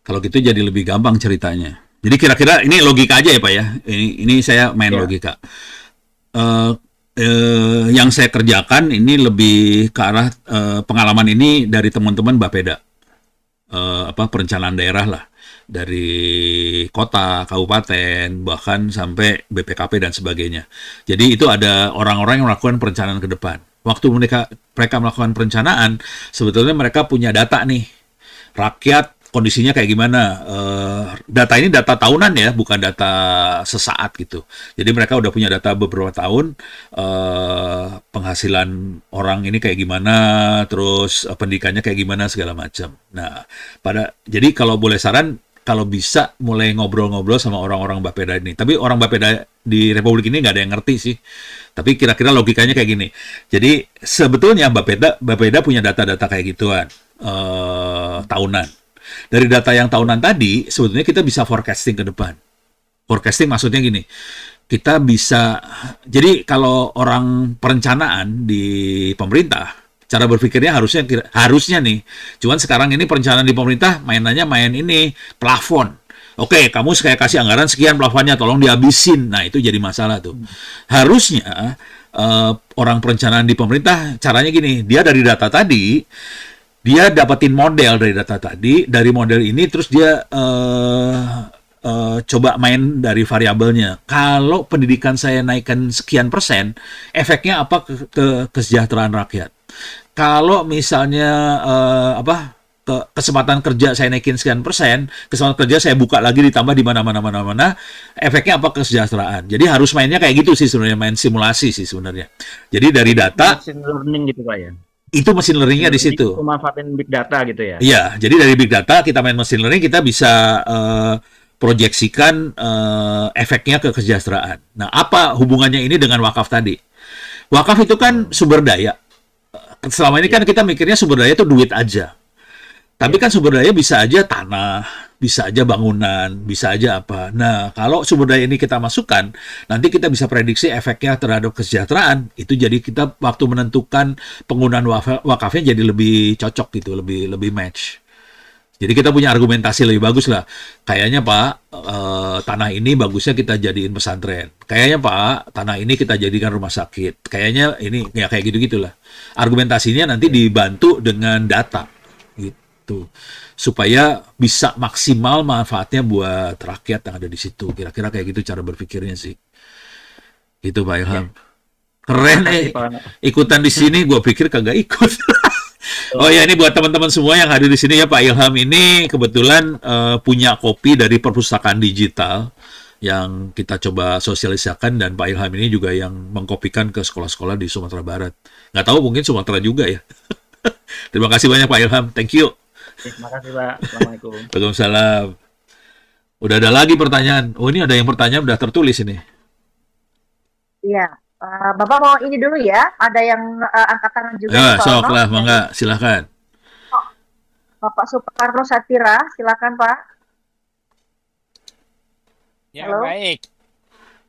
Kalau gitu jadi lebih gampang ceritanya. Jadi kira-kira ini logika aja ya Pak ya. Ini saya main logika. Yang saya kerjakan ini lebih ke arah pengalaman ini dari teman-teman Bapeda, perencanaan daerah lah, dari kota, kabupaten, bahkan sampai BPKP dan sebagainya. Jadi itu ada orang-orang yang melakukan perencanaan ke depan. Waktu mereka melakukan perencanaan, sebetulnya mereka punya data nih, rakyat kondisinya kayak gimana. Data ini data tahunan ya, bukan data sesaat gitu. Jadi mereka udah punya data beberapa tahun, penghasilan orang ini kayak gimana, terus pendidikannya kayak gimana, segala macam. Nah, jadi kalau boleh saran, kalau bisa mulai ngobrol-ngobrol sama orang-orang Bapeda ini. Tapi orang Bapeda di Republik ini nggak ada yang ngerti sih. Tapi kira-kira logikanya kayak gini. Jadi sebetulnya Bapeda punya data-data kayak gituan, tahunan. Dari data yang tahunan tadi, sebetulnya kita bisa forecasting ke depan. Forecasting maksudnya gini, kita bisa, jadi kalau orang perencanaan di pemerintah, cara berpikirnya harusnya nih, cuman sekarang ini perencanaan di pemerintah mainannya main ini, plafon. Oke, kamu saya kasih anggaran sekian plafonnya, tolong dihabisin. Nah, itu jadi masalah tuh. Harusnya orang perencanaan di pemerintah, caranya gini, dia dari data tadi, dia dapetin model dari data tadi, dari model ini terus dia coba main dari variabelnya. Kalau pendidikan saya naikkan sekian persen, efeknya apa ke kesejahteraan rakyat? Kalau misalnya kesempatan kerja saya naikin sekian persen, kesempatan kerja saya buka lagi ditambah di mana-mana, efeknya apa ke kesejahteraan? Jadi harus mainnya kayak gitu sih sebenarnya, main simulasi sih sebenarnya. Jadi dari data machine learning gitu Pak ya. Itu mesin learning-nya di situ. Pemanfaatan big data gitu ya. Iya, jadi dari big data kita main mesin learning, kita bisa proyeksikan efeknya ke kesejahteraan. Nah, apa hubungannya ini dengan wakaf tadi? Wakaf itu kan sumber daya. Selama ini kan kita mikirnya sumber daya itu duit aja. Tapi kan sumber daya bisa aja tanah, bisa aja bangunan, bisa aja apa. Nah, kalau sumber daya ini kita masukkan, nanti kita bisa prediksi efeknya terhadap kesejahteraan. Itu jadi kita waktu menentukan penggunaan wakafnya jadi lebih cocok gitu, lebih match. Jadi kita punya argumentasi lebih bagus lah. Kayaknya Pak, tanah ini bagusnya kita jadiin pesantren. Kayaknya Pak, tanah ini kita jadikan rumah sakit. Kayaknya ini ya kayak gitu-gitulah. Argumentasinya nanti dibantu dengan data. Gitu. itu supaya bisa maksimal manfaatnya buat rakyat yang ada di situ. Kira-kira kayak gitu cara berpikirnya sih. Gitu Pak Ilham. Keren ikutan di sini, gue pikir kagak ikut. Oh ya, ini buat teman-teman semua yang hadir di sini ya, Pak Ilham ini kebetulan punya kopi dari perpustakaan digital yang kita coba sosialisakan, dan Pak Ilham ini juga yang mengkopikan ke sekolah-sekolah di Sumatera Barat. Nggak tahu, mungkin Sumatera juga ya. Terima kasih banyak Pak Ilham, thank you. Terima kasih Pak, Assalamualaikum. Waalaikumsalam. Udah ada lagi pertanyaan. Oh, ini ada yang pertanyaan udah tertulis ini. Iya, Bapak mau ini dulu ya, ada yang angkat tangan juga. Ya, sok lah, mangga, silakan. Bapak Suparno Satira, silakan Pak. Ya, Halo. baik.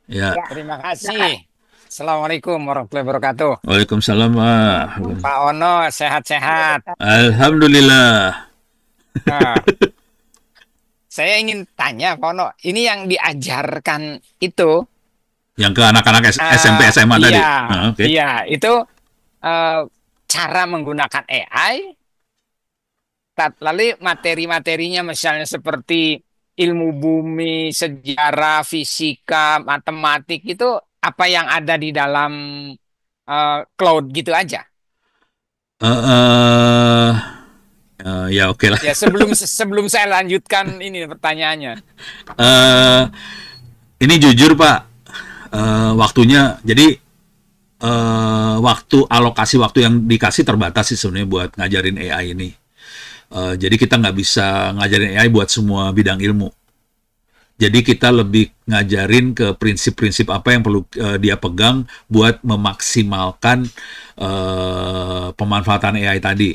Ya. Terima kasih. Assalamualaikum warahmatullahi wabarakatuh. Waalaikumsalam, Pak. Pak Ono, sehat-sehat. Alhamdulillah. Nah, saya ingin tanya, Pak Ono, ini yang diajarkan itu, Yang ke anak-anak SMP, SMA tadi? iya, Oke. iya, itu cara menggunakan AI, lalu materi-materinya misalnya seperti ilmu bumi, sejarah, fisika, matematik, itu apa yang ada di dalam cloud gitu aja. Ya oke lah. Ya, sebelum saya lanjutkan ini pertanyaannya. Ini jujur Pak, waktunya, jadi alokasi waktu yang dikasih terbatas sih sebenarnya buat ngajarin AI ini. Jadi kita nggak bisa ngajarin AI buat semua bidang ilmu. Jadi kita lebih ngajarin ke prinsip-prinsip apa yang perlu dia pegang buat memaksimalkan pemanfaatan AI tadi.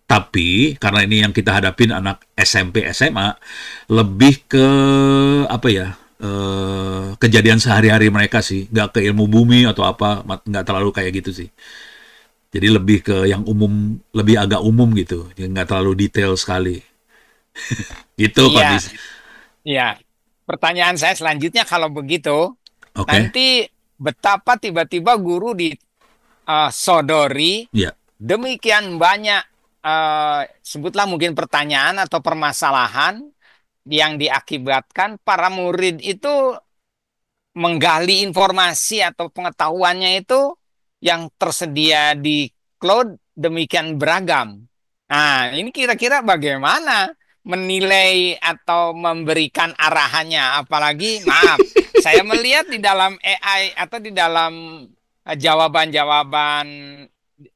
Tapi karena ini yang kita hadapin anak SMP, SMA, lebih ke apa ya? Kejadian sehari-hari mereka sih, nggak ke ilmu bumi atau apa, nggak terlalu kayak gitu sih. Jadi lebih ke yang umum, lebih agak umum gitu, nggak terlalu detail sekali. Gitu kondisi. Iya. Pertanyaan saya selanjutnya, kalau begitu, nanti betapa tiba-tiba guru disodori demikian banyak, sebutlah mungkin pertanyaan atau permasalahan yang diakibatkan para murid itu menggali informasi atau pengetahuannya itu yang tersedia di cloud demikian beragam. Nah, ini kira-kira bagaimana menilai atau memberikan arahannya? Apalagi, maaf, saya melihat di dalam AI atau di dalam jawaban-jawaban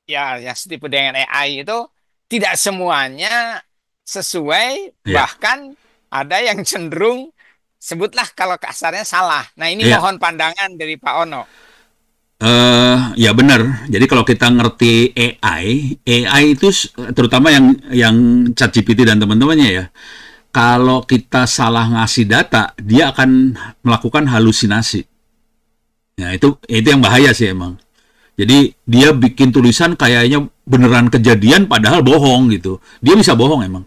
ya setipe dengan AI itu tidak semuanya sesuai, bahkan ada yang cenderung, sebutlah kalau kasarnya salah. Nah, ini mohon pandangan dari Pak Ono. Ya benar. Jadi kalau kita ngerti AI itu terutama yang ChatGPT dan teman-temannya ya. Kalau kita salah ngasih data, dia akan melakukan halusinasi. Nah, itu yang bahaya sih emang. Jadi dia bikin tulisan kayaknya beneran kejadian padahal bohong gitu. Dia bisa bohong emang.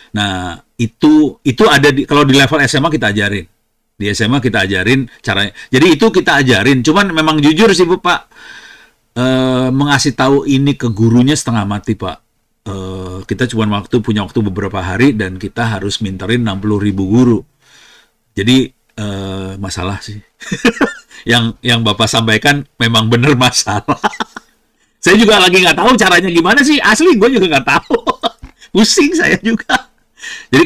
Nah, itu ada kalau di level SMA kita ajarin. Di SMA kita ajarin caranya. Jadi itu kita ajarin. Cuman memang jujur sih Bu Pak, mengasih tahu ini ke gurunya setengah mati Pak. Kita cuma punya waktu beberapa hari dan kita harus minterin 60.000 guru. Jadi masalah sih. yang Bapak sampaikan memang benar masalah. Saya juga lagi nggak tahu caranya gimana sih. Asli gue juga nggak tahu. Pusing saya juga. Jadi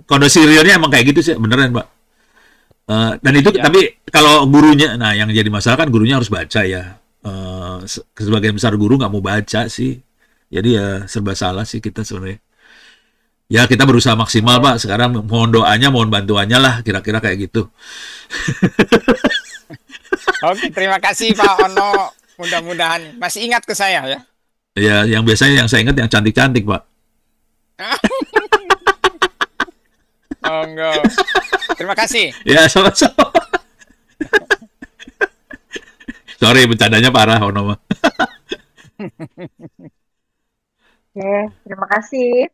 kondisi realnya emang kayak gitu sih, beneran Pak. Dan itu tapi kalau gurunya, nah yang jadi masalah kan gurunya harus baca ya. Sebagian besar guru nggak mau baca sih. Jadi ya serba salah sih kita sebenarnya. Ya kita berusaha maksimal Pak. Sekarang mohon doanya, mohon bantuannya lah. Kira-kira kayak gitu. Oke, terima kasih Pak Ono. Mudah-mudahan masih ingat ke saya ya. Ya, yang biasanya yang saya ingat yang cantik-cantik Pak. Oh enggak. Terima kasih. Ya, sama-sama. Sorry, bercandanya parah, Ono. Oke, terima kasih.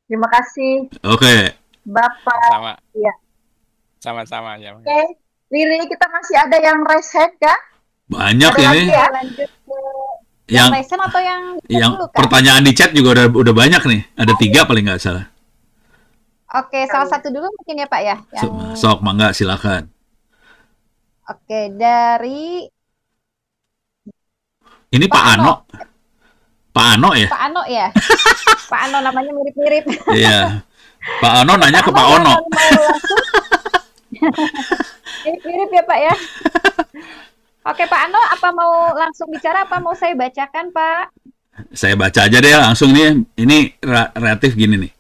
Terima kasih. Oke. Bapak. Sama. Ya. Sama-sama ya. Oke, Riri, kita masih ada yang raise hand kah? Banyak ada ini. Lagi ya, lanjut ke Yang Yang recent atau yang yang dulu, Kak? pertanyaan di chat juga udah banyak nih. Ada 3 paling nggak salah. Oke, salah satu dulu mungkin ya, Pak ya. Yang Sok, mangga silakan. oke, dari Ini Pak Pak Ano. Ano. Pak Ano ya? Pak Ano ya. Pak Ano namanya mirip-mirip. Iya. Pak Ano nanya ke Ano Pak Ono. mau langsung mirip-mirip ya, Pak ya. Oke, Pak Ano, apa mau langsung bicara apa mau saya bacakan, Pak? Saya baca aja deh langsung nih. Ini relatif gini nih.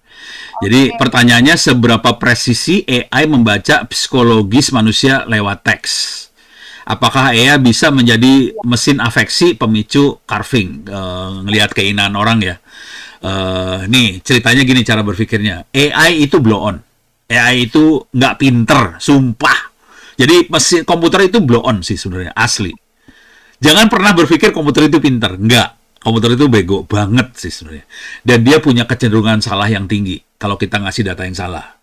Jadi Oke. pertanyaannya, seberapa presisi AI membaca psikologis manusia lewat teks? Apakah AI bisa menjadi mesin afeksi pemicu carving? Ngelihat keinginan orang ya. Nih ceritanya gini cara berpikirnya. AI itu blow on. AI itu nggak pinter, sumpah. Jadi mesin komputer itu blow on sih sebenarnya, asli. Jangan pernah berpikir komputer itu pinter. Enggak. Komputer itu bego banget sih sebenarnya. Dan dia punya kecenderungan salah yang tinggi kalau kita ngasih data yang salah.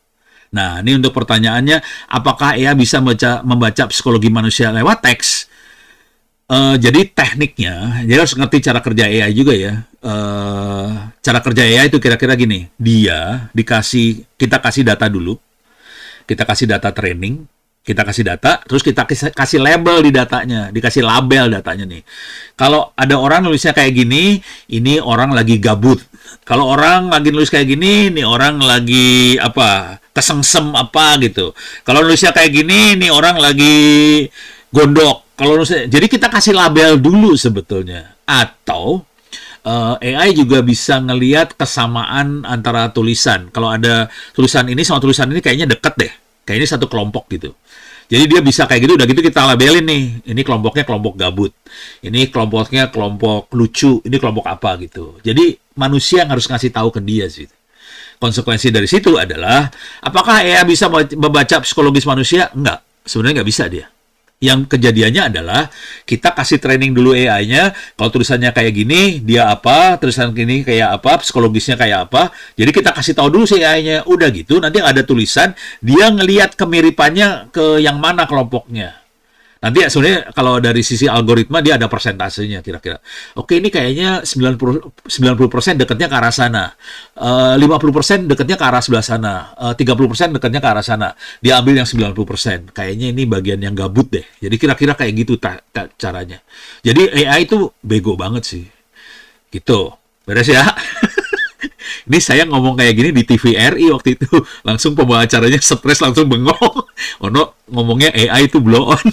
Nah, ini untuk pertanyaannya, apakah AI bisa membaca psikologi manusia lewat teks? Jadi tekniknya, dia harus ngerti cara kerja AI juga ya. Cara kerja AI itu kira-kira gini, kita kasih data dulu, kita kasih data training, kita kasih data, terus kita kasih label di datanya, dikasih label datanya nih. Kalau ada orang nulisnya kayak gini, ini orang lagi gabut. Kalau orang lagi nulis kayak gini, ini orang lagi kesengsem apa gitu. Kalau nulisnya kayak gini, ini orang lagi gondok. Jadi kita kasih label dulu sebetulnya. Atau AI juga bisa ngelihat kesamaan antara tulisan. Kalau ada tulisan ini sama tulisan ini kayaknya deket deh. Kayaknya satu kelompok gitu. Jadi dia bisa kayak gitu, udah gitu kita labelin nih. Ini kelompoknya kelompok gabut. Ini kelompoknya kelompok lucu. Ini kelompok apa gitu. Jadi manusia yang harus ngasih tahu ke dia sih. Konsekuensi dari situ adalah, apakah AI bisa membaca psikologis manusia? Enggak. Sebenarnya nggak bisa dia. Yang kejadiannya adalah kita kasih training dulu AI-nya, kalau tulisannya kayak gini, dia apa, tulisan gini kayak apa, psikologisnya kayak apa. Jadi kita kasih tahu dulu si AI-nya, udah gitu, nanti ada tulisan, dia ngelihat kemiripannya ke yang mana kelompoknya. Nanti ya sebenarnya kalau dari sisi algoritma dia ada persentasenya kira-kira. Oke, ini kayaknya 90% dekatnya ke arah sana. 50% dekatnya ke arah sebelah sana. 30% dekatnya ke arah sana. Dia ambil yang 90%. Kayaknya ini bagian yang gabut deh. Jadi kira-kira kayak gitu caranya. Jadi AI itu bego banget sih. Gitu. Beres ya? Ini saya ngomong kayak gini di TVRI waktu itu. Langsung pembawa acaranya stres, langsung bengong. Ono ngomongnya AI itu blow on.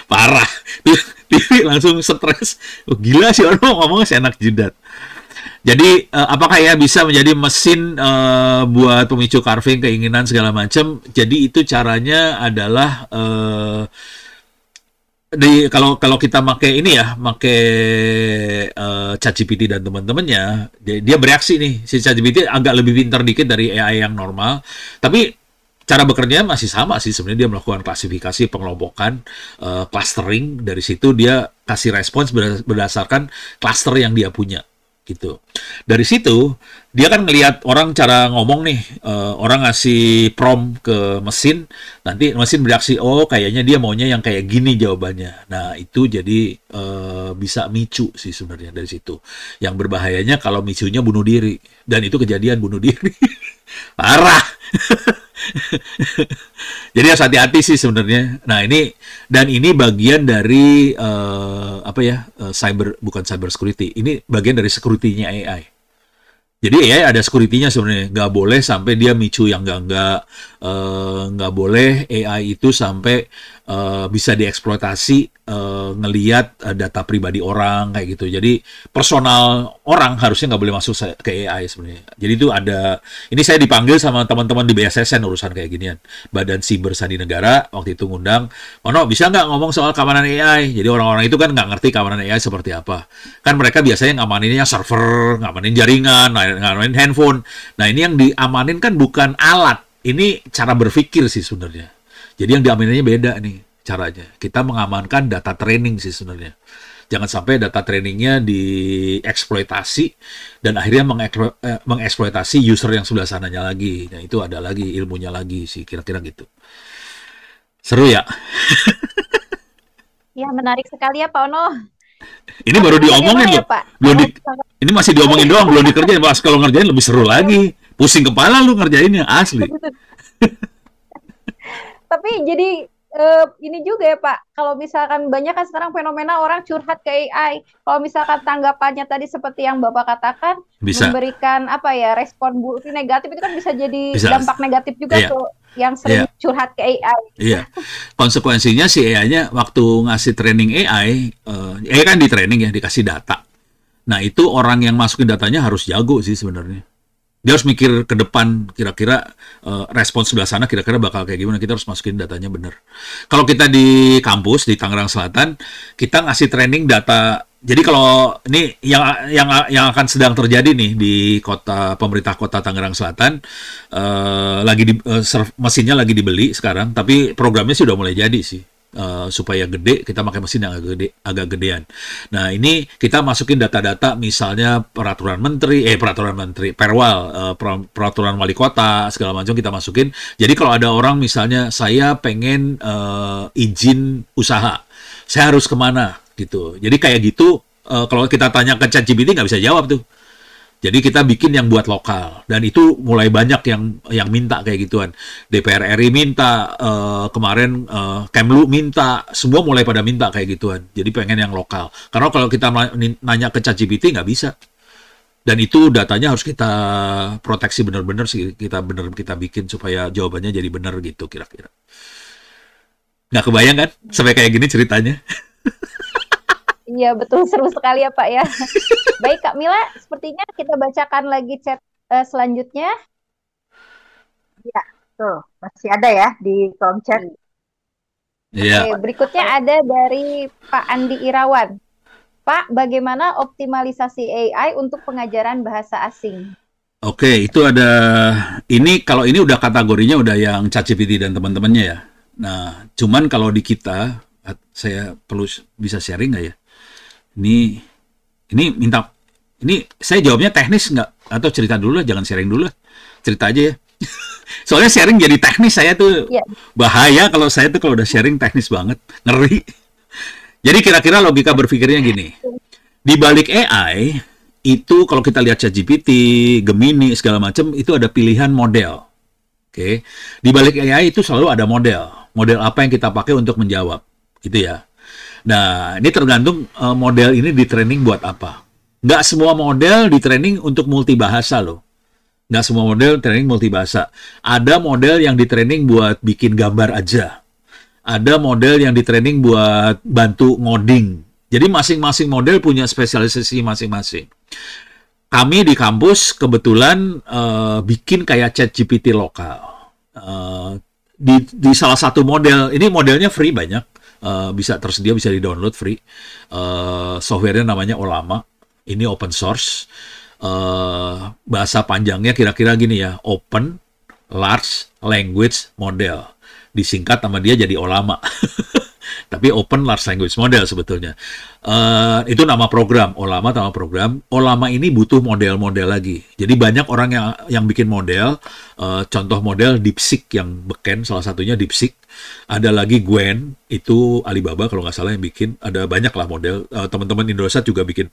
Parah. TV langsung stres. Gila sih Ono ngomongnya seenak jidat. Jadi apakah ya bisa menjadi mesin buat pemicu carving, keinginan segala macam? Jadi itu caranya adalah kalau kita pakai ini ya, pakai ChatGPT dan teman-temannya, dia bereaksi nih. Si ChatGPT agak lebih pintar dikit dari AI yang normal, tapi cara bekerjanya masih sama sih sebenarnya. Dia melakukan klasifikasi, pengelompokan, clustering. Dari situ dia kasih respons berdasarkan cluster yang dia punya gitu. Dari situ dia kan ngelihat orang cara ngomong nih, orang ngasih prompt ke mesin, nanti mesin bereaksi, oh kayaknya dia maunya yang kayak gini jawabannya. Nah itu jadi bisa micu sih sebenarnya dari situ. Yang berbahayanya kalau micunya bunuh diri, dan itu kejadian bunuh diri. Parah. Jadi harus hati-hati sih sebenarnya. Nah ini bagian dari bukan cyber security. Ini bagian dari security-nya AI. Jadi AI ada security-nya sebenarnya. Nggak boleh sampai dia micu yang nggak boleh AI itu sampai bisa dieksploitasi ngelihat data pribadi orang kayak gitu. Jadi personal orang harusnya nggak boleh masuk ke AI sebenarnya. Jadi itu ada, ini saya dipanggil sama teman-teman di BSSN urusan kayak ginian. Badan Siber Sandi Negara waktu itu ngundang, Mono bisa nggak ngomong soal keamanan AI? Jadi orang-orang itu kan nggak ngerti keamanan AI seperti apa. Kan mereka biasanya ngamaninnya server, ngamanin jaringan, ngamanin handphone. Nah ini yang diamanin kan bukan alat, ini cara berpikir sih sebenarnya. Jadi yang diamaninnya beda nih caranya. Kita mengamankan data training sih sebenarnya. Jangan sampai data trainingnya dieksploitasi dan akhirnya mengeksploitasi user yang sebelah sananya lagi. Nah itu ada lagi ilmunya lagi sih, kira-kira gitu. Seru ya? Ya menarik sekali ya Pak Ono. Ini baru Tapi bagaimana diomongin ya loh. Pak? Belum Kalau di, ini masih diomongin doang, belum dikerjain. Pas kalau ngerjain lebih seru lagi. Pusing kepala lu ngerjainnya, asli. Tapi jadi ini juga ya Pak, kalau misalkan banyak kan sekarang fenomena orang curhat ke AI. Kalau misalkan tanggapannya tadi seperti yang Bapak katakan, Bisa, memberikan apa ya respon buruk negatif itu kan bisa jadi bisa. dampak negatif juga Iya, tuh yang iya, sering curhat ke AI. iya. Konsekuensinya si AI-nya waktu ngasih training AI, AI kan di training ya, dikasih data. Nah, itu orang yang masukin datanya harus jago sih sebenarnya. Dia harus mikir ke depan, kira-kira respon sebelah sana kira-kira bakal kayak gimana. Kita harus masukin datanya bener. Kalau kita di kampus di Tangerang Selatan, kita ngasih training data. Jadi kalau ini yang akan sedang terjadi nih di pemerintah kota Tangerang Selatan, lagi mesinnya lagi dibeli sekarang, tapi programnya sih udah mulai jadi sih. Supaya gede, kita pakai mesin yang agak gedean. Nah, ini kita masukin data-data misalnya peraturan menteri, perwal, peraturan wali kota, segala macam kita masukin. Jadi kalau ada orang misalnya saya pengen izin usaha, saya harus kemana gitu. Jadi kayak gitu, kalau kita tanya ke ChatGPT nggak bisa jawab tuh. Jadi kita bikin yang buat lokal, dan itu mulai banyak yang minta kayak gituan. DPR RI minta, kemarin Kemlu minta, semua mulai pada minta kayak gituan. Jadi pengen yang lokal. Karena kalau kita nanya ke ChatGPT nggak bisa. Dan itu datanya harus kita proteksi benar-benar sih, kita bikin supaya jawabannya jadi benar gitu kira-kira. Nggak kebayang kan sampai kayak gini ceritanya? Iya, betul, seru sekali ya Pak ya. Baik Kak Mila, sepertinya kita bacakan lagi chat selanjutnya. Ya, tuh masih ada ya di kolom chat. Iya. Oke, berikutnya ada dari Pak Andi Irawan. Pak, bagaimana optimalisasi AI untuk pengajaran bahasa asing? Oke, itu ada kalau ini udah kategorinya udah yang ChatGPT dan teman-temannya ya. Nah, cuman kalau di kita, saya perlu bisa sharing nggak ya? Ini saya jawabnya teknis nggak? Atau cerita dulu lah, jangan sharing dulu lah. Cerita aja ya. Soalnya sharing jadi teknis saya tuh Ya. bahaya kalau saya tuh kalau udah sharing teknis banget, ngeri. Jadi kira-kira logika berpikirnya gini. Di balik AI itu kalau kita lihat ChatGPT, Gemini segala macam itu ada pilihan model. Oke. Di balik AI itu selalu ada model. Model apa yang kita pakai untuk menjawab. Gitu ya. Nah, ini tergantung model ini di training buat apa. Nggak semua model di training untuk multibahasa loh. Nggak semua model training multibahasa. Ada model yang di training buat bikin gambar aja. Ada model yang di training buat bantu ngoding. Jadi masing-masing model punya spesialisasi masing-masing. Kami di kampus kebetulan bikin kayak ChatGPT lokal. Di salah satu model, ini modelnya free banyak. Bisa tersedia, bisa di-download free. Software-nya namanya Olama. Ini open source. Bahasa panjangnya kira-kira gini ya, Open Large Language Model. Disingkat sama dia jadi Olama. Tapi Open Large Language Model sebetulnya. Itu nama program, Olama nama program. Olama ini butuh model-model lagi. Jadi banyak orang yang bikin model, contoh model DeepSeek yang beken, salah satunya DeepSeek. Ada lagi Gwen, itu Alibaba kalau nggak salah yang bikin. Ada banyak lah model. Teman-teman Indosat juga bikin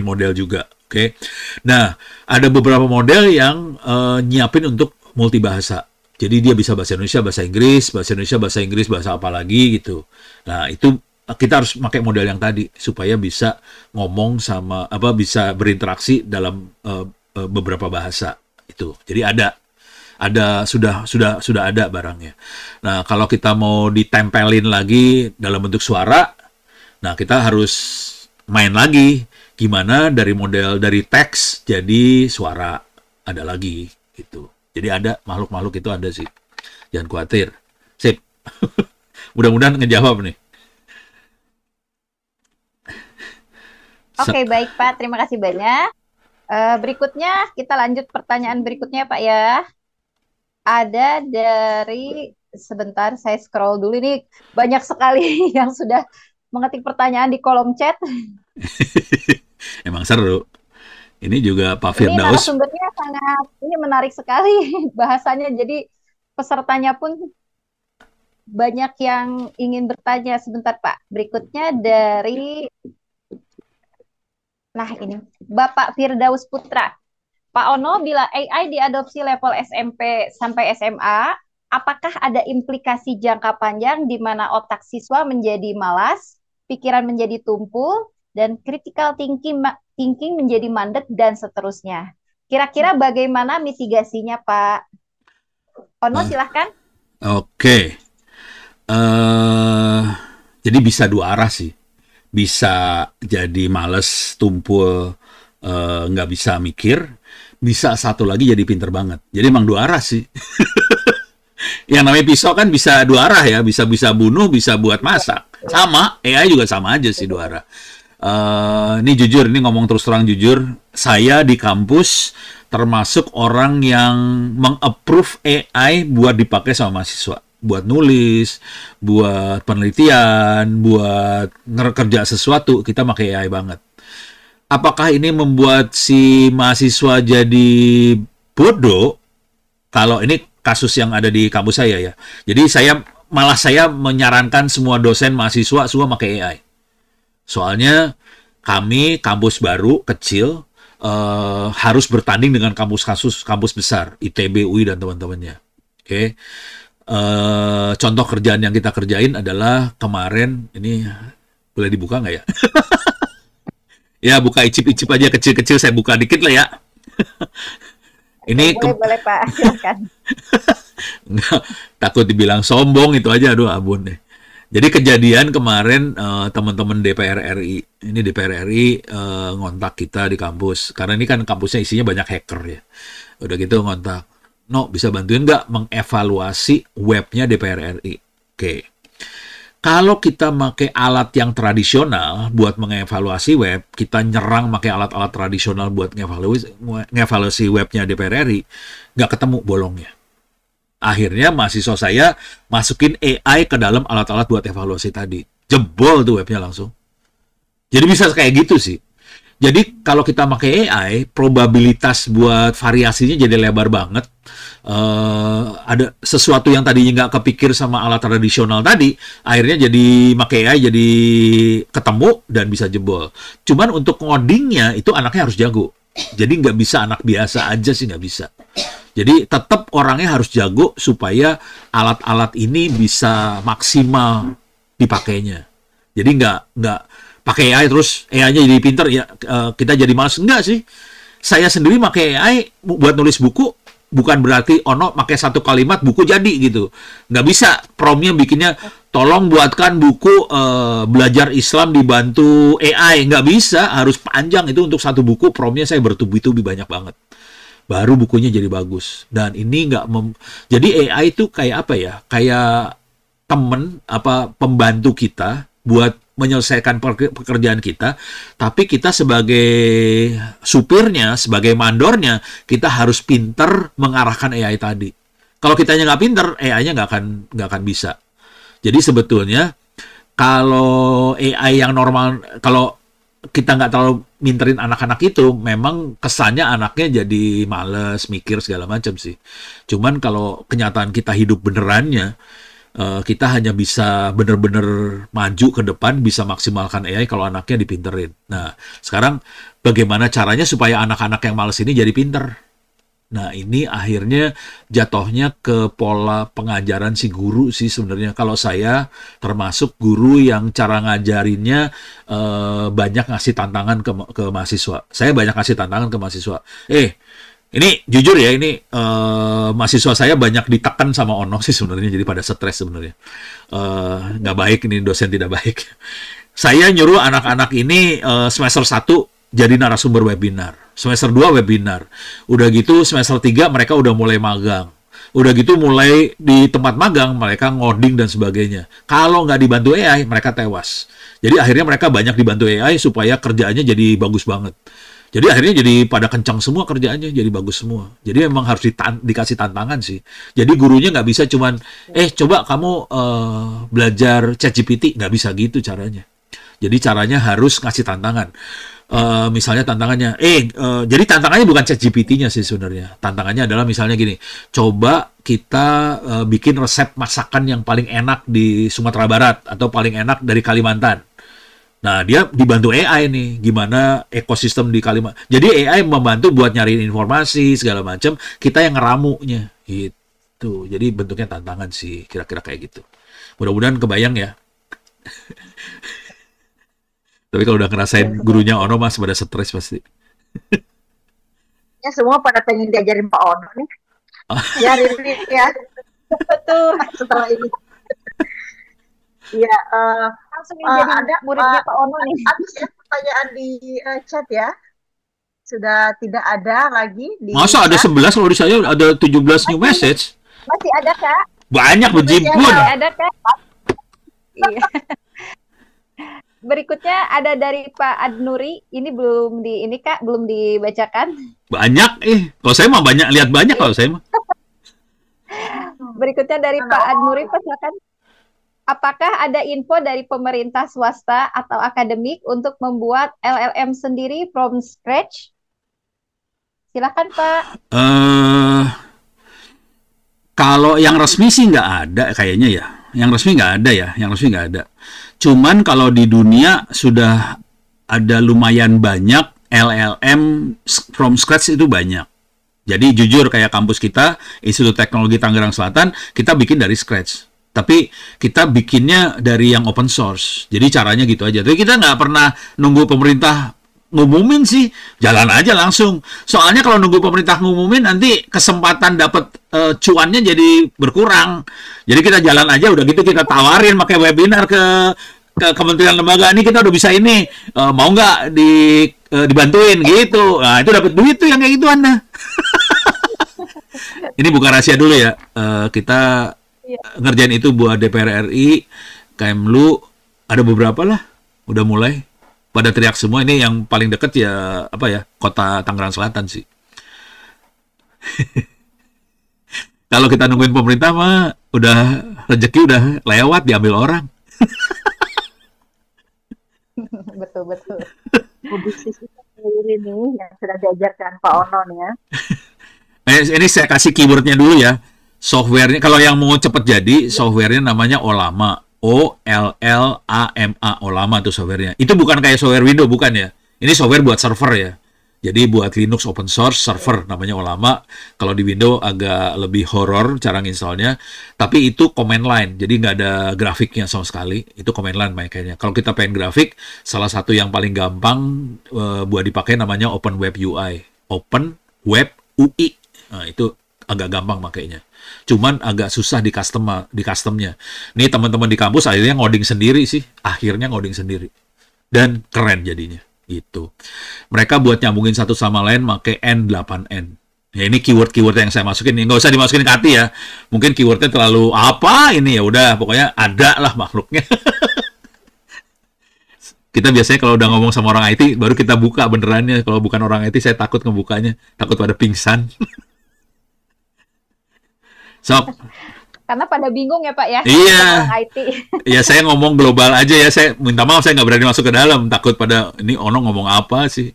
model juga. Oke. Nah, ada beberapa model yang nyiapin untuk multibahasa. Jadi dia bisa bahasa Indonesia, bahasa Inggris, bahasa Indonesia, bahasa Inggris, bahasa apa lagi gitu. Nah, itu kita harus pakai model yang tadi supaya bisa ngomong sama bisa berinteraksi dalam beberapa bahasa itu. Jadi sudah ada barangnya. Nah, kalau kita mau ditempelin lagi dalam bentuk suara, nah kita harus main lagi gimana dari teks jadi suara, ada lagi gitu. Jadi ada makhluk-makhluk itu ada sih. Jangan khawatir. Sip. Mudah-mudahan ngejawab nih. Oke, baik Pak. Terima kasih banyak. Berikutnya, kita lanjut pertanyaan berikutnya Pak ya. Ada sebentar saya scroll dulu. Ini banyak sekali yang sudah mengetik pertanyaan di kolom chat. Emang seru. Ini juga Pak Ini Firdaus. narasumbernya ini menarik sekali bahasanya. Jadi pesertanya pun banyak yang ingin bertanya. Sebentar Pak. Berikutnya dari Nah, ini Bapak Firdaus Putra. Pak Ono, bila AI diadopsi level SMP sampai SMA, apakah ada implikasi jangka panjang di mana otak siswa menjadi malas, pikiran menjadi tumpul, dan critical thinking menjadi mandek, dan seterusnya? Kira-kira bagaimana mitigasinya, Pak Ono? Nah, Silahkan. oke. eh jadi bisa dua arah sih. Bisa jadi males, tumpul, nggak bisa mikir. Bisa satu lagi jadi pinter banget. Jadi emang dua arah sih. Yang namanya pisau kan bisa dua arah ya. Bisa bunuh, bisa buat masak. Sama, AI juga sama aja sih dua arah. Ini jujur, ini ngomong terus terang jujur. Saya di kampus termasuk orang yang meng-approve AI buat dipakai sama mahasiswa. Buat nulis, buat penelitian, buat kerja sesuatu, kita pakai AI banget. Apakah ini membuat si mahasiswa jadi bodoh? Kalau ini kasus yang ada di kampus saya ya. Jadi saya menyarankan semua dosen mahasiswa semua pakai AI. Soalnya kami kampus baru kecil harus bertanding dengan kampus besar, ITB, UI dan teman-temannya. Oke. Contoh kerjaan yang kita kerjain adalah kemarin, ini boleh dibuka nggak ya? Ya, buka icip-icip aja kecil-kecil, saya buka dikit lah ya. Ini Boleh Pak, silakan. Nggak, takut dibilang sombong itu aja, aduh abun deh. Jadi kejadian kemarin teman-teman DPR RI, ini DPR RI ngontak kita di kampus, karena ini kan kampusnya isinya banyak hacker ya. Udah gitu ngontak, no bisa bantuin nggak mengevaluasi webnya DPR RI? Oke. Kalau kita pakai alat yang tradisional buat mengevaluasi web, kita nyerang pakai alat-alat tradisional buat ngevaluasi webnya DPR RI, nggak ketemu bolongnya. Akhirnya mahasiswa saya masukin AI ke dalam alat-alat buat evaluasi tadi. Jebol tuh webnya langsung. Jadi bisa kayak gitu sih. Jadi kalau kita pakai AI, probabilitas buat variasinya jadi lebar banget. Ada sesuatu yang tadinya nggak kepikir sama alat tradisional tadi, akhirnya jadi pakai AI jadi ketemu dan bisa jebol. Cuman untuk ngodingnya itu anaknya harus jago. Jadi nggak bisa anak biasa aja sih, nggak bisa. Jadi tetap orangnya harus jago supaya alat-alat ini bisa maksimal dipakainya. Jadi nggak pakai AI terus AI-nya jadi pinter ya, kita jadi malas. Enggak sih. Saya sendiri pakai AI buat nulis buku, bukan berarti ono pakai satu kalimat buku jadi gitu. Nggak bisa. Promnya bikinnya tolong buatkan buku belajar Islam dibantu AI. Nggak bisa, harus panjang. Itu untuk satu buku promnya saya bertubi-tubi banyak banget. Baru bukunya jadi bagus. Dan ini jadi AI itu kayak apa ya? Kayak temen pembantu kita buat menyelesaikan pekerjaan kita, tapi kita sebagai supirnya, sebagai mandornya, kita harus pinter mengarahkan AI tadi. Kalau kitanya nggak pinter, AI-nya nggak akan bisa. Jadi sebetulnya kalau AI yang normal, kalau kita nggak terlalu minterin anak-anak itu, memang kesannya anaknya jadi males, mikir segala macam sih. Cuman kalau kenyataan kita hidup benerannya, kita hanya bisa benar-benar maju ke depan, bisa maksimalkan AI kalau anaknya dipinterin. Nah, sekarang bagaimana caranya supaya anak-anak yang males ini jadi pinter? Nah, ini akhirnya jatuhnya ke pola pengajaran si guru sih sebenarnya. Kalau saya termasuk guru yang cara ngajarinnya banyak ngasih tantangan ke mahasiswa. Saya banyak ngasih tantangan ke mahasiswa. Ini jujur ya, ini mahasiswa saya banyak ditekan sama Ono sih sebenarnya, jadi pada stres sebenarnya. Nggak baik, ini dosen tidak baik. Saya nyuruh anak-anak ini semester 1 jadi narasumber webinar. Semester 2 webinar. Udah gitu semester 3 mereka udah mulai magang. Udah gitu mulai di tempat magang mereka ngoding dan sebagainya. Kalau nggak dibantu AI, mereka tewas. Jadi akhirnya mereka banyak dibantu AI supaya kerjaannya jadi bagus banget. Jadi akhirnya jadi pada kencang semua kerjaannya, jadi bagus semua. Jadi memang harus dikasih tantangan sih. Jadi gurunya nggak bisa cuman, coba kamu belajar ChatGPT, nggak bisa gitu caranya. Jadi caranya harus ngasih tantangan. Misalnya tantangannya, jadi tantangannya bukan ChatGPT-nya sih sebenarnya. Tantangannya adalah misalnya gini, coba kita bikin resep masakan yang paling enak di Sumatera Barat atau paling enak dari Kalimantan. Nah, dia dibantu AI nih, gimana ekosistem di Kalimantan. Jadi AI membantu buat nyariin informasi segala macam, kita yang ngeramunya gitu. Jadi bentuknya tantangan sih, kira-kira kayak gitu. Mudah-mudahan kebayang ya. Tapi kalau udah ngerasain gurunya Ono mas pada stres pasti. Ya semua pada pengen diajarin Pak Ono nih. Ya Riri ya. Betul. Setelah ini. Iya, Langsung jadi ada muridnya Pak Ono nih. habis ya pertanyaan di chat ya. Sudah tidak ada lagi di Masa ada chat. 11 kalau di saya ada 17 new message? Masih ada Kak? Banyak bejibun. Masih ada Kak? Iya. Berikutnya ada dari Pak Adnuri. Ini belum Kak, belum dibacakan. Banyak Kalau saya mah banyak, lihat banyak kalau saya mah. Berikutnya dari Pak Adnuri, silakan. Apakah ada info dari pemerintah swasta atau akademik untuk membuat LLM sendiri from scratch? Silakan Pak. Kalau yang resmi sih nggak ada kayaknya ya. Yang resmi nggak ada ya. Yang resmi nggak ada. Cuman kalau di dunia sudah ada lumayan banyak LLM from scratch itu banyak. Jadi jujur kayak kampus kita, Institut Teknologi Tangerang Selatan, kita bikin dari scratch. Tapi kita bikinnya dari yang open source. Jadi caranya gitu aja. Tapi kita nggak pernah nunggu pemerintah ngumumin sih. Jalan aja langsung. Soalnya kalau nunggu pemerintah ngumumin, nanti kesempatan dapat cuannya jadi berkurang. Jadi kita jalan aja, udah gitu kita tawarin pakai webinar ke kementerian lembaga. Ini kita udah bisa ini. Mau nggak dibantuin gitu. Nah, itu dapat duit tuh yang kayak gitu Anda. Ini bukan rahasia dulu ya. Kita ngerjain itu buat DPR RI, Kemlu, ada beberapa lah, udah mulai pada teriak semua. Ini yang paling deket ya kota Tangerang Selatan sih. Kalau kita nungguin pemerintah mah udah rezeki udah lewat, diambil orang. Betul. Bisnis ini yang sudah diajarkan Pak Ono nih ya. Ini saya kasih keywordnya dulu ya. Softwarenya, kalau yang mau cepet jadi, softwarenya namanya Ollama. OLLAMA, Ollama tuh softwarenya. Itu bukan kayak software Windows, bukan ya. Ini software buat server ya. Jadi buat Linux open source server namanya Ollama. Kalau di Windows agak lebih horor cara nginstallnya. Tapi itu command line, jadi nggak ada grafiknya sama sekali. Itu command line makanya. Kalau kita pengen grafik, salah satu yang paling gampang buat dipakai namanya Open Web UI. Open Web UI. Nah, itu agak gampang makainya. Cuman agak susah di customnya. Nih teman-teman di kampus akhirnya ngoding sendiri sih. Akhirnya ngoding sendiri. Dan keren jadinya. Gitu. Mereka buat nyambungin satu sama lain pakai N8N. Ya ini keyword-keyword yang saya masukin. Nggak usah dimasukin ke hati ya. Mungkin keywordnya terlalu apa ini ya udah. Pokoknya ada lah makhluknya. Kita biasanya kalau udah ngomong sama orang IT baru kita buka benerannya. Kalau bukan orang IT saya takut ngebukanya. Takut pada pingsan. Sok. Karena pada bingung ya Pak ya. Iya. IT. Ya saya ngomong global aja ya. Saya minta maaf saya nggak berani masuk ke dalam. Takut pada ini Ono ngomong apa sih.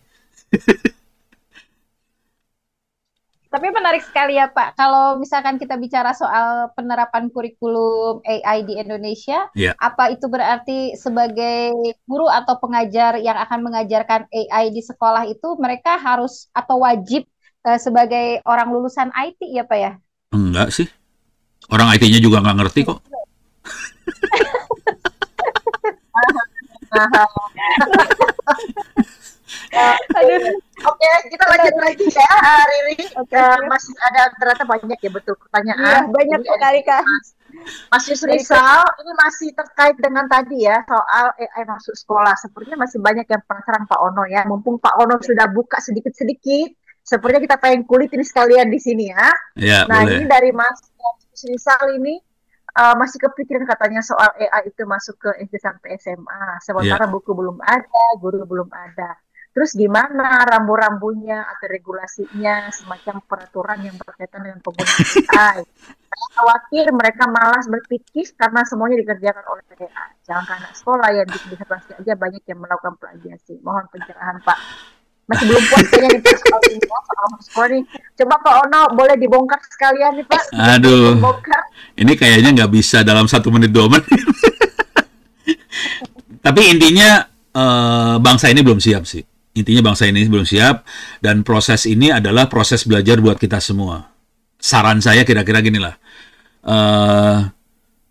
Tapi menarik sekali ya Pak. Kalau misalkan kita bicara soal penerapan kurikulum AI di Indonesia, apa itu berarti sebagai guru atau pengajar yang akan mengajarkan AI di sekolah itu mereka harus atau wajib sebagai orang lulusan IT ya Pak ya? Enggak sih. Orang IT-nya juga nggak ngerti kok. Oke, kita lanjut lagi ya, Riri. Masih ada ternyata banyak ya betul pertanyaan. Iya, banyak sekali Kak. Mas Yusrisal, ini masih terkait dengan tadi ya soal AI masuk sekolah. Sepertinya masih banyak yang penasaran Pak Ono ya. Mumpung Pak Ono sudah buka sedikit-sedikit, sepertinya kita pengen kulitin sekalian di sini ya. Ya nah boleh. Ini dari Mas Yusrisal ini masih kepikiran katanya soal AI itu masuk ke SD sampai SMA. Sementara buku belum ada, guru belum ada. Terus gimana rambu-rambunya atau regulasinya, semacam peraturan yang berkaitan dengan penggunaan AI. Saya khawatir mereka malas berpikir karena semuanya dikerjakan oleh AI. Jangan anak sekolah yang disertasi aja banyak yang melakukan plagiasi. Mohon pencerahan Pak. Masih belum puas kayaknya nih soal ini, soal sekolah nih. Coba Pak Ono boleh dibongkar sekalian nih Pak. Aduh, ini kayaknya nggak bisa dalam 1 menit 2 menit. Tapi intinya bangsa ini belum siap sih. Intinya bangsa ini belum siap, dan proses ini adalah proses belajar buat kita semua. Saran saya kira-kira gini lah.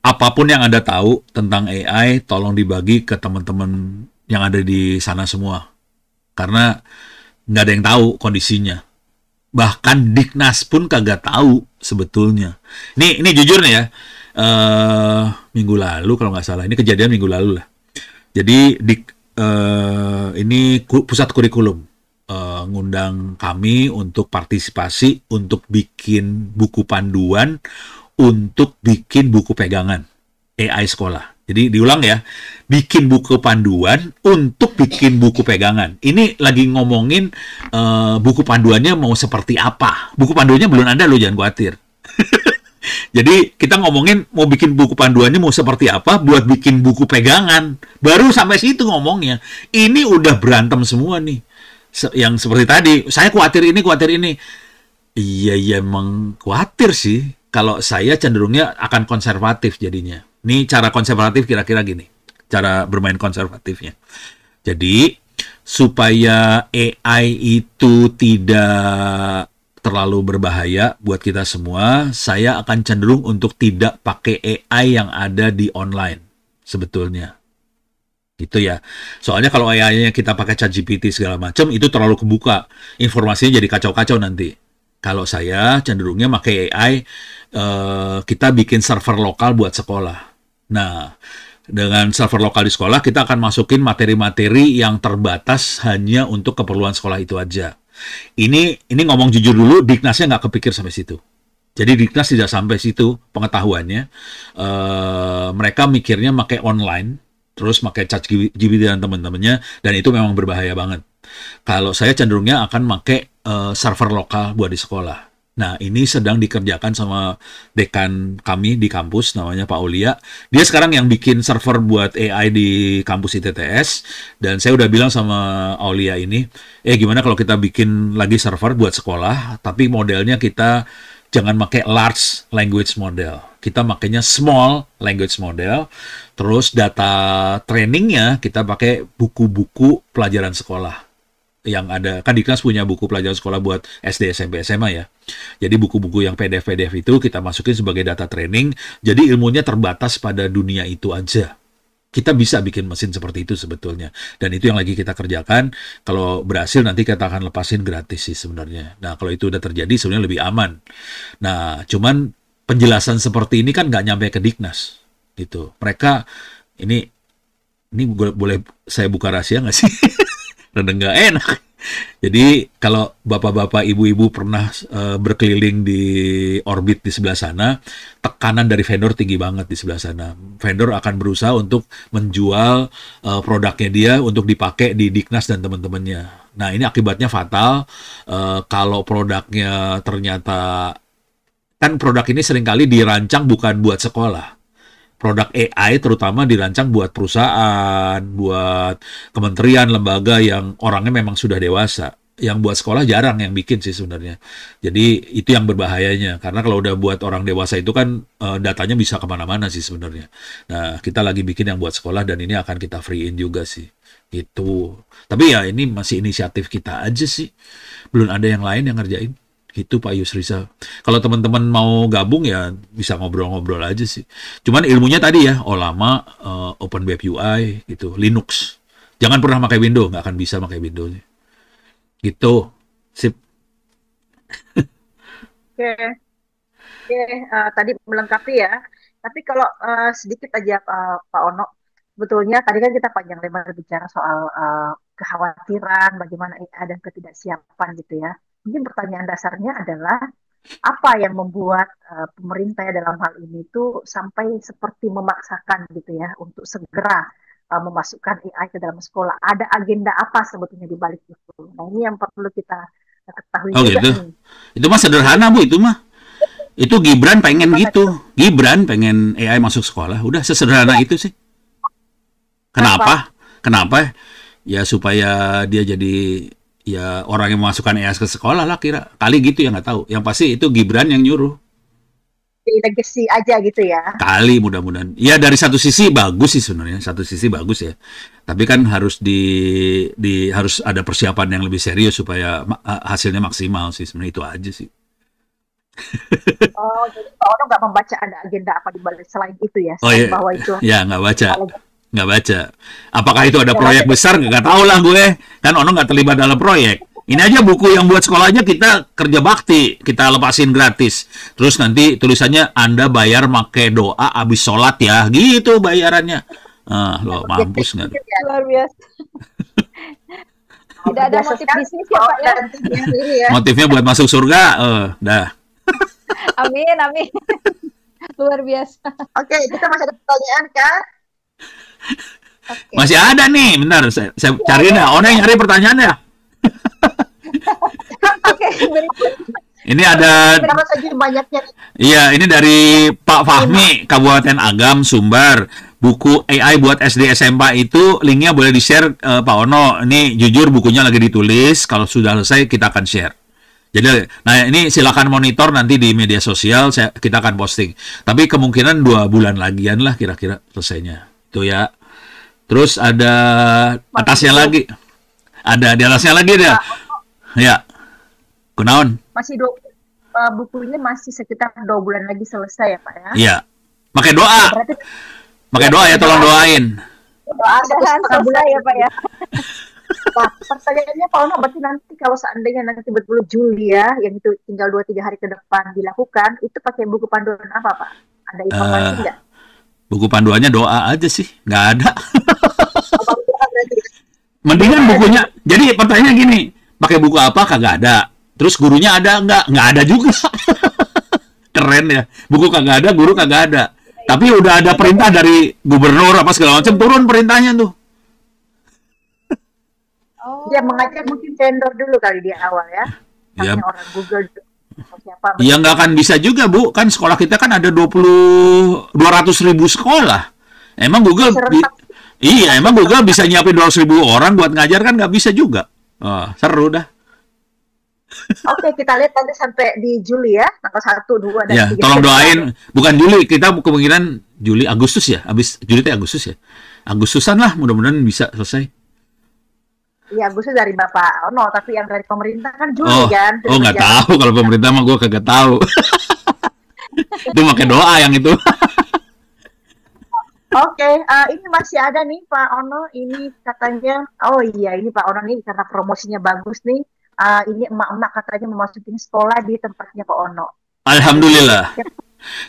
Apapun yang Anda tahu tentang AI, tolong dibagi ke teman-teman yang ada di sana semua. Karena nggak ada yang tahu kondisinya. Bahkan Diknas pun kagak tahu sebetulnya. Ini jujur nih ya, minggu lalu kalau nggak salah, ini kejadian minggu lalu lah. Jadi ini pusat kurikulum ngundang kami untuk partisipasi untuk bikin buku panduan, untuk bikin buku pegangan AI sekolah. Jadi diulang ya, bikin buku panduan untuk bikin buku pegangan. Ini lagi ngomongin buku panduannya mau seperti apa. Buku panduannya belum ada loh, jangan khawatir. Jadi kita ngomongin mau bikin buku panduannya mau seperti apa buat bikin buku pegangan. Baru sampai situ ngomongnya. Ini udah berantem semua nih. Yang seperti tadi, saya khawatir ini. Iya emang khawatir sih. Kalau saya cenderungnya akan konservatif jadinya. Ini cara konservatif kira-kira gini. Cara bermain konservatifnya. Jadi, supaya AI itu tidak terlalu berbahaya buat kita semua, saya akan cenderung untuk tidak pakai AI yang ada di online. Sebetulnya. Gitu ya. Soalnya kalau AI-nya kita pakai ChatGPT segala macam, itu terlalu kebuka. Informasinya jadi kacau-kacau nanti. Kalau saya cenderungnya pakai AI, kita bikin server lokal buat sekolah. Nah, dengan server lokal di sekolah, kita akan masukin materi-materi yang terbatas hanya untuk keperluan sekolah itu aja. Ini ngomong jujur dulu, Diknasnya nggak kepikir sampai situ. Jadi Diknas tidak sampai situ pengetahuannya. Mereka mikirnya pakai online, terus pakai ChatGPT dan teman-temannya, dan itu memang berbahaya banget. Kalau saya cenderungnya akan pakai server lokal buat di sekolah. Nah, ini sedang dikerjakan sama dekan kami di kampus, namanya Pak Aulia. Dia sekarang yang bikin server buat AI di kampus ITTS, dan saya udah bilang sama Aulia ini, gimana kalau kita bikin lagi server buat sekolah, tapi modelnya kita jangan pakai large language model. Kita makainya small language model, terus data trainingnya kita pakai buku-buku pelajaran sekolah. Yang ada, kan Diknas punya buku pelajaran sekolah buat SD, SMP, SMA ya. Jadi buku-buku yang PDF itu kita masukin sebagai data training, jadi ilmunya terbatas pada dunia itu aja. Kita bisa bikin mesin seperti itu sebetulnya. Dan itu yang lagi kita kerjakan. Kalau berhasil nanti kita akan lepasin gratis sih sebenarnya. Nah, kalau itu udah terjadi sebenarnya lebih aman. Nah, cuman penjelasan seperti ini kan nggak nyampe ke Diknas. Gitu. Mereka, ini boleh saya buka rahasia nggak sih? Rada nggak enak. Jadi kalau bapak-bapak, ibu-ibu pernah berkeliling di orbit di sebelah sana, tekanan dari vendor tinggi banget di sebelah sana. Vendor akan berusaha untuk menjual produknya dia untuk dipakai di Diknas dan teman-temannya. Nah, ini akibatnya fatal kalau produknya ternyata, kan produk ini seringkali dirancang bukan buat sekolah. Produk AI terutama dirancang buat perusahaan, buat kementerian, lembaga yang orangnya memang sudah dewasa. Yang buat sekolah jarang yang bikin sih sebenarnya. Jadi itu yang berbahayanya. Karena kalau udah buat orang dewasa itu kan datanya bisa kemana-mana sih sebenarnya. Nah, kita lagi bikin yang buat sekolah dan ini akan kita free-in juga sih. Gitu. Tapi ya ini masih inisiatif kita aja sih. Belum ada yang lain yang ngerjain. Itu Pak Yusrisa. Kalau teman-teman mau gabung ya bisa ngobrol-ngobrol aja sih. Cuman ilmunya tadi ya, OLAMA, OpenWeb UI, gitu, Linux. Jangan pernah pakai Windows, nggak akan bisa pakai Windows. Gitu. Sip. Oke, tadi melengkapi ya. Tapi kalau sedikit aja Pak Ono, sebetulnya tadi kan kita panjang lebar bicara soal kekhawatiran bagaimana AI dan ketidaksiapan gitu ya. Mungkin pertanyaan dasarnya adalah apa yang membuat pemerintah ya dalam hal ini tuh sampai seperti memaksakan gitu ya untuk segera memasukkan AI ke dalam sekolah. Ada agenda apa sebetulnya di balik itu? Nah, ini yang perlu kita ketahui juga gitu. nih. Itu mah sederhana Bu, itu mah. Itu Gibran pengen gitu. Gibran pengen AI masuk sekolah. Udah sesederhana itu sih. Kenapa? Ya supaya dia jadi ya orang yang memasukkan AI ke sekolah lah kali gitu ya, nggak tahu. Yang pasti itu Gibran yang nyuruh. jadi legacy aja gitu ya. Kali mudah-mudahan. Ya dari satu sisi bagus sih sebenarnya, satu sisi bagus ya. Tapi kan harus harus ada persiapan yang lebih serius supaya hasilnya maksimal sih sebenarnya, itu aja sih. Oh, jadi Pak Ono nggak membaca ada agenda apa di balik selain itu ya? Oh Selain iya, bahwa itu ya nggak baca. kalau- Nggak baca. Apakah itu ada Ya, proyek besar? Nggak tahu lah gue. Kan Ono nggak terlibat dalam proyek. Ini aja buku yang buat sekolah aja kita kerja bakti. Kita lepasin gratis. Terus nanti tulisannya Anda bayar make doa abis sholat ya. Gitu bayarannya. Lo mampus nggak? ya, Luar biasa. Tidak ada biasa motif sekali bisnis ya Pak Pak Ono ya. dan timnya sendiri ya. Motifnya buat masuk surga. Dah. Amin, amin. Luar biasa. Oke, kita masih ada pertanyaan kan? Oke. Masih ada nih. Bentar, saya cariin ya. Ono yang nyari pertanyaannya. Oke, berikutnya. Ini ada. Kenapa saja banyaknya? Iya, ini dari Pak Fahmi, Kabupaten Agam, Sumbar. Buku AI buat SD SMP itu linknya boleh di-share, Pak Ono. Ini jujur bukunya lagi ditulis. Kalau sudah selesai kita akan share. Jadi, nah ini silakan monitor nanti di media sosial. Kita akan posting. Tapi kemungkinan 2 bulan lagian lah kira-kira selesainya. Itu ya. Terus ada atasnya lagi. Ada di atasnya lagi ada. Ya. Kunaon? Masih bukunya masih sekitar 2 bulan lagi selesai ya Pak ya? Iya. Pakai doa. Berarti Pakai doa ya, tolong doain. doa Mudah-mudahan 1,5 bulan selesai ya Pak ya. Nah, pertanyaannya Pak Ono, berarti nanti kalau seandainya nanti betul Juli ya, yang itu tinggal 2-3 hari ke depan dilakukan, itu pakai buku panduan apa Pak? Ada informasi Eh, nggak? Buku panduannya doa aja sih, nggak ada. Apa doa berarti? Mendingan bukunya. Jadi pertanyaannya gini, pakai buku apa? Kagak ada. Terus gurunya ada nggak? Nggak ada juga. Keren ya. Buku kagak ada, guru kagak ada. Tapi udah ada perintah dari gubernur apa segala macam, turun perintahnya tuh. Oh. Dia mengajak mungkin vendor dulu kali di awal ya. Ya. Tanya orang Google dulu. Atau siapa? Ya nggak akan bisa juga, Bu. Kan sekolah kita kan ada 200.000 sekolah. Emang Google Serentak. iya, emang Google bisa nyiapin 200.000 orang buat ngajar kan nggak bisa juga. Seru dah. Oke, kita lihat nanti sampai di Juli ya, tanggal 1, 2, dan Ya, 3. tolong doain. Bukan Juli, kita kemungkinan Juli, Agustus ya. Habis Juli teh Agustus ya. Agustusan lah, mudah-mudahan bisa selesai. Iya, Agustus dari Bapak Ono, tapi yang dari pemerintah kan Juli Oh, kan. oh nggak tahu kalau pemerintah mah gue kagak tahu. Itu pakai doa yang itu. Oke, ini masih ada nih Pak Ono, ini katanya, oh iya ini Pak Ono nih karena promosinya bagus nih, ini emak-emak katanya memasukin sekolah di tempatnya Pak Ono. Alhamdulillah.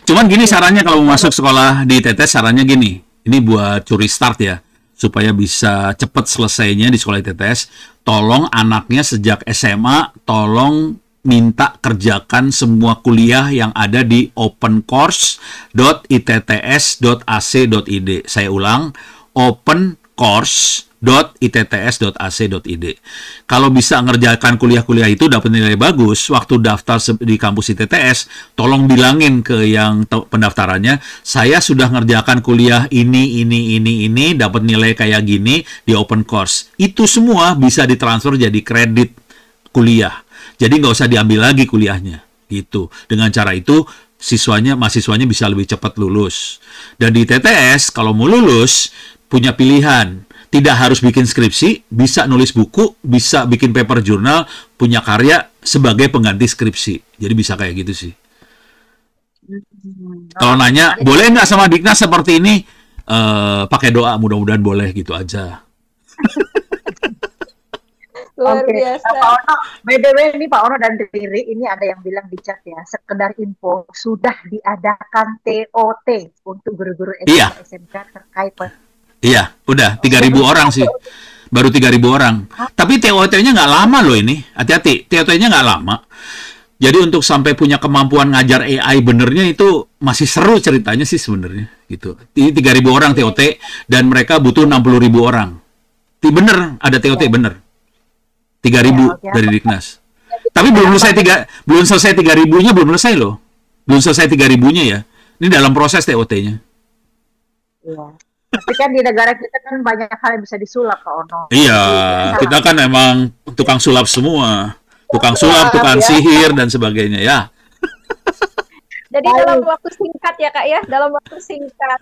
Cuman gini sarannya kalau mau masuk sekolah di TTS, sarannya gini. Ini buat curi start ya. Supaya bisa cepat selesainya di sekolah TTS, tolong anaknya sejak SMA, tolong minta kerjakan semua kuliah yang ada di opencourse.itts.ac.id. Saya ulang, opencourse.itts.ac.id. Kalau bisa ngerjakan kuliah-kuliah itu dapat nilai bagus, waktu daftar di kampus ITTS, tolong bilangin ke yang pendaftarannya, saya sudah ngerjakan kuliah ini, dapat nilai kayak gini di open course. Itu semua bisa ditransfer jadi kredit kuliah. Jadi nggak usah diambil lagi kuliahnya. Gitu. Dengan cara itu, mahasiswanya bisa lebih cepat lulus. Dan di TTS, kalau mau lulus, punya pilihan. Tidak harus bikin skripsi, bisa nulis buku, bisa bikin paper jurnal, punya karya sebagai pengganti skripsi. Jadi bisa kayak gitu sih. Kalau nanya, boleh nggak sama Diknas seperti ini? Pakai doa, mudah-mudahan boleh gitu aja. Luar Oke, biasa. Pak Ono, by the way ini Pak Ono dan Riri, ini ada yang bilang di chat ya, sekedar info, sudah diadakan TOT untuk guru-guru Iya. SMK terkait Iya, udah 3.000 orang sih. Baru 3.000 orang. Tapi TOT-nya nggak lama loh ini. Hati-hati, TOT-nya nggak lama. Jadi untuk sampai punya kemampuan ngajar AI benernya itu masih seru ceritanya sih sebenarnya gitu. Ini 3.000 orang TOT dan mereka butuh 60.000 orang. Bener, ada TOT bener. 3.000 Ya, oke. dari Diknas. Tapi belum selesai 3.000-nya belum selesai loh. Belum selesai 3.000-nya ya. Ini dalam proses TOT-nya. Iya. Tapi kan di negara kita kan banyak hal yang bisa disulap Pak Ono. Iya, kita kan emang tukang sulap semua. Tukang sulap, tukang ya. sihir, dan sebagainya ya. Jadi dalam waktu singkat ya Kak ya, dalam waktu singkat.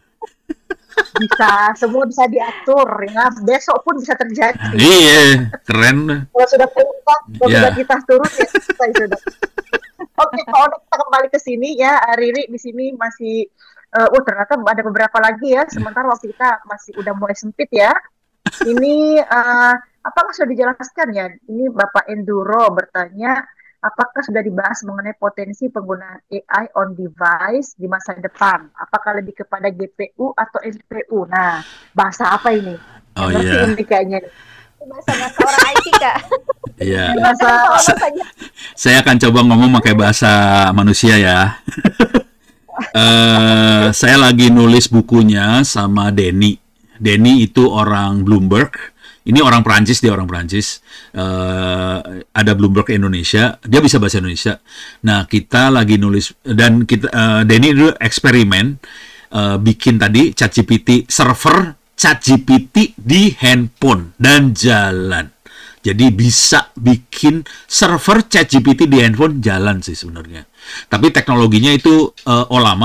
Bisa, semua bisa diatur ya. Besok pun bisa terjadi. Iya, keren. Kalau sudah perintah, kalau Ya. sudah kita turun ya selesai sudah. Oke, kalau kita kembali ke sini ya, Riri di sini masih, ternyata ada beberapa lagi ya. Sementara waktu kita masih udah mulai sempit ya. Ini apakah sudah dijelaskan ya? Ini Bapak Enduro bertanya, apakah sudah dibahas mengenai potensi penggunaan AI on device di masa depan? Apakah lebih kepada GPU atau NPU? Nah, bahasa apa ini? Oh Yang ngerti iya, ini kayaknya. Bahasa orang IT Kak. iya. Bahasa saja. Saya akan coba ngomong pakai bahasa manusia ya. Saya lagi nulis bukunya sama Denny. Denny itu orang Bloomberg. Ini orang Perancis, dia orang Perancis. Ada Bloomberg Indonesia, dia bisa bahasa Indonesia. Nah, kita lagi nulis dan Denny dulu eksperimen bikin tadi ChatGPT server ChatGPT di handphone dan jalan. Jadi bisa bikin server ChatGPT di handphone jalan sih sebenarnya. Tapi teknologinya itu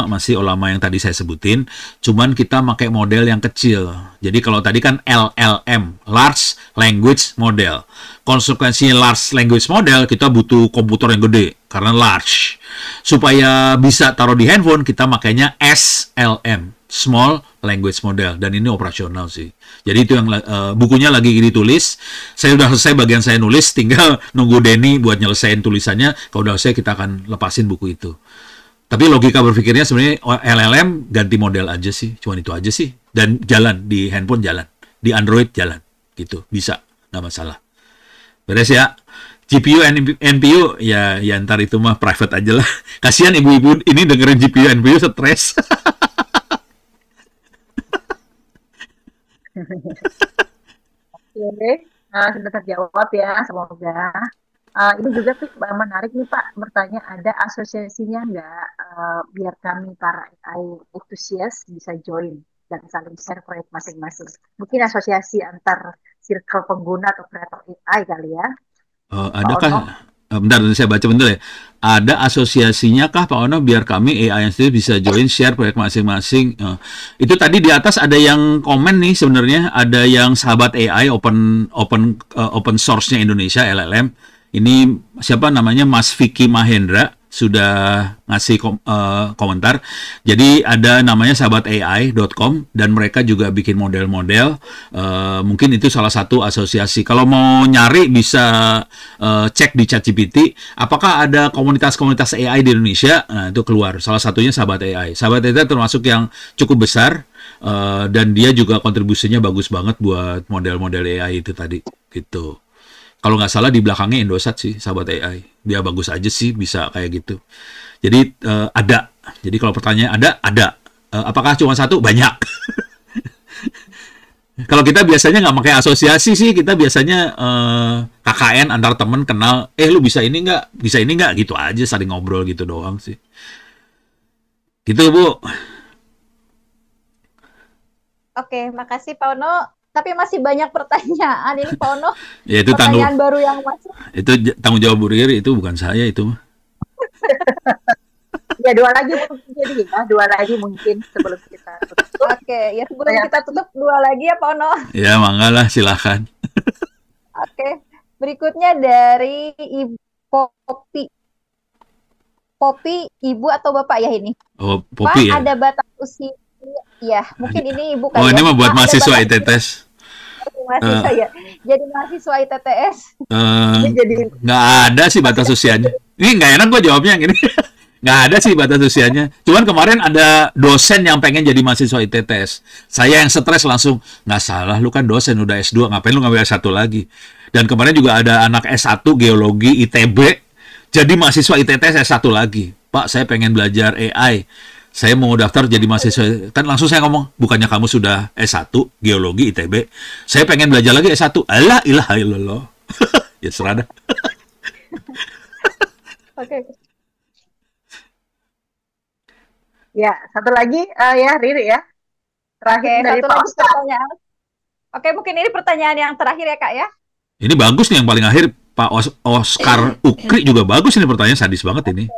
masih Olama yang tadi saya sebutin. Cuman kita pakai model yang kecil. Jadi kalau tadi kan LLM, Large Language Model. Konsekuensinya Large Language Model, kita butuh komputer yang gede karena large. Supaya bisa taruh di handphone, kita makainya SLM, Small Language Model. Dan ini operasional sih. Jadi itu yang bukunya lagi ditulis. Saya udah selesai bagian saya nulis, tinggal nunggu Denny buat nyelesain tulisannya. Kalau udah selesai kita akan lepasin buku itu. Tapi logika berpikirnya sebenarnya LLM ganti model aja sih, cuman itu aja sih. Dan jalan di handphone jalan, di Android jalan, gitu bisa, nggak masalah. Beres ya. GPU NPU ya ntar itu mah private aja lah. Kasihan ibu-ibu ini dengerin GPU NPU stres. Oke, sudah terjawab ya, semoga. Ini juga menarik nih Pak, bertanya ada asosiasinya nggak biar kami para AI enthusiast bisa join dan saling share proyek masing-masing. Mungkin asosiasi antar circle pengguna atau kreator AI kali ya. Adakah, bentar saya baca bentar ya. Ada asosiasinya kah Pak Ono biar kami AI yang sendiri bisa join share proyek masing-masing? Itu tadi di atas ada yang komen nih sebenarnya, ada yang sahabat AI open source-nya Indonesia LLM. Ini siapa namanya Mas Vicky Mahendra sudah ngasih komentar. Jadi ada namanya sahabatai.com dan mereka juga bikin model-model. Mungkin itu salah satu asosiasi. Kalau mau nyari bisa cek di ChatGPT. Apakah ada komunitas-komunitas AI di Indonesia? Nah, itu keluar. Salah satunya Sahabat AI. Sahabat AI termasuk yang cukup besar dan dia juga kontribusinya bagus banget buat model-model AI itu tadi. Gitu. Kalau nggak salah di belakangnya Indosat sih, Sahabat AI. Dia bagus aja sih, bisa kayak gitu. Jadi ada. Jadi kalau pertanyaan ada. Apakah cuma satu? Banyak. Kalau kita biasanya nggak pakai asosiasi sih, kita biasanya KKN antar temen kenal. Lu bisa ini nggak? Bisa ini nggak? Gitu aja, saling ngobrol gitu doang sih. Gitu Bu. Oke, makasih Pak Ono. Tapi masih banyak pertanyaan ini Pak Ono. Ya, itu pertanyaan baru yang masuk. Itu tanggung jawab Bu Riri, itu bukan saya itu. Ya dua lagi mungkin sebelum kita tutup. Oke, ya sebelum kita tutup dua lagi ya Pak Ono. Ya mangga lah, silakan. Oke, berikutnya dari Ibu Popi. Popi, Ibu atau Bapak ya ini? Oh, Popi Pak, ya. ada batas usia. Ya, mungkin ini Ibu Oh, ini mah buat mahasiswa ITTS. Mahasiswa ya. Jadi mahasiswa ITTS. Nggak ada sih batas usianya. Ini nggak enak gue jawabnya yang ini. Nggak ada sih batas usianya. Cuman kemarin ada dosen yang pengen jadi mahasiswa ITTS. Saya yang stres langsung, nggak salah, lu kan dosen udah S2, ngapain lu ngambil S1 lagi? Dan kemarin juga ada anak S1 Geologi ITB, jadi mahasiswa ITTS S1 lagi. Pak, saya pengen belajar AI. Saya mau daftar jadi mahasiswa. Kan langsung saya ngomong, bukannya kamu sudah S1 Geologi ITB, saya pengen belajar lagi S1. Alah, ilaha illallah. Ya serada. Oke. Ya, satu lagi ya Riri ya. Terakhir dari satu Pak lagi pertanyaan. Oke, mungkin ini pertanyaan yang terakhir ya Kak ya. Ini bagus nih yang paling akhir, Pak Oscar Ukri juga bagus ini pertanyaan, sadis banget ini.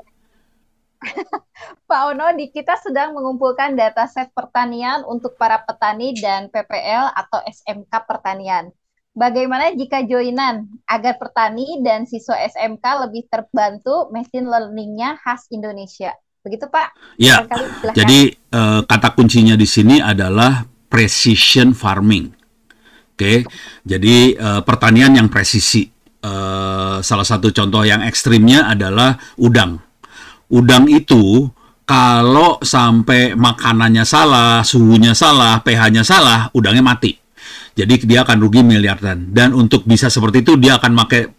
Pak Ono, kita sedang mengumpulkan dataset pertanian untuk para petani dan PPL atau SMK pertanian. Bagaimana jika joinan agar petani dan siswa SMK lebih terbantu machine learning-nya khas Indonesia? Begitu, Pak? Ya, Barangkali silahkan. jadi kata kuncinya di sini adalah precision farming. Oke, jadi pertanian yang presisi. Salah satu contoh yang ekstrimnya adalah udang. Udang itu kalau sampai makanannya salah, suhunya salah, pH-nya salah, udangnya mati. Jadi dia akan rugi miliaran. Dan untuk bisa seperti itu dia akan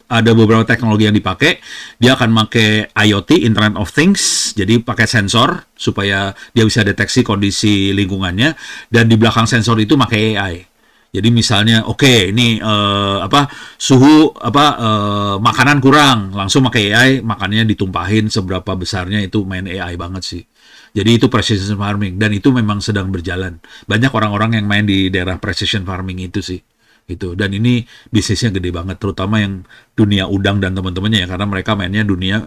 ada beberapa teknologi yang dipakai. Dia akan pakai IoT, Internet of Things. Jadi pakai sensor supaya dia bisa deteksi kondisi lingkungannya. Dan di belakang sensor itu pakai AI. Jadi misalnya, ini suhu makanan kurang, langsung pakai AI, makannya ditumpahin seberapa besarnya, itu main AI banget sih. Jadi itu precision farming dan itu memang sedang berjalan. Banyak orang-orang yang main di daerah precision farming itu sih. Gitu. Dan ini bisnisnya gede banget, terutama yang dunia udang dan teman-temannya ya, karena mereka mainnya dunia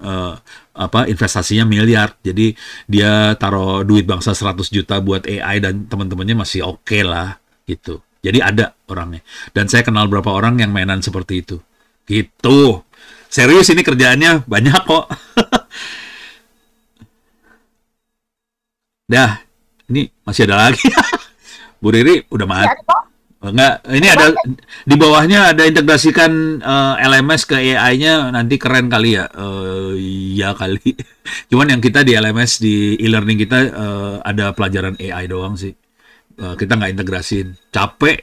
investasinya miliar. Jadi dia taruh duit bangsa 100 juta buat AI dan teman-temannya masih oke lah gitu. Jadi ada orangnya. Dan saya kenal beberapa orang yang mainan seperti itu. Gitu. Serius ini kerjaannya banyak kok. Dah, ini masih ada lagi. Bu Riri udah mati. Enggak, ini ada di bawahnya ada integrasikan LMS ke AI-nya, nanti keren kali ya. Iya kali. Cuman yang kita di LMS di e-learning kita ada pelajaran AI doang sih. Kita nggak integrasin, capek.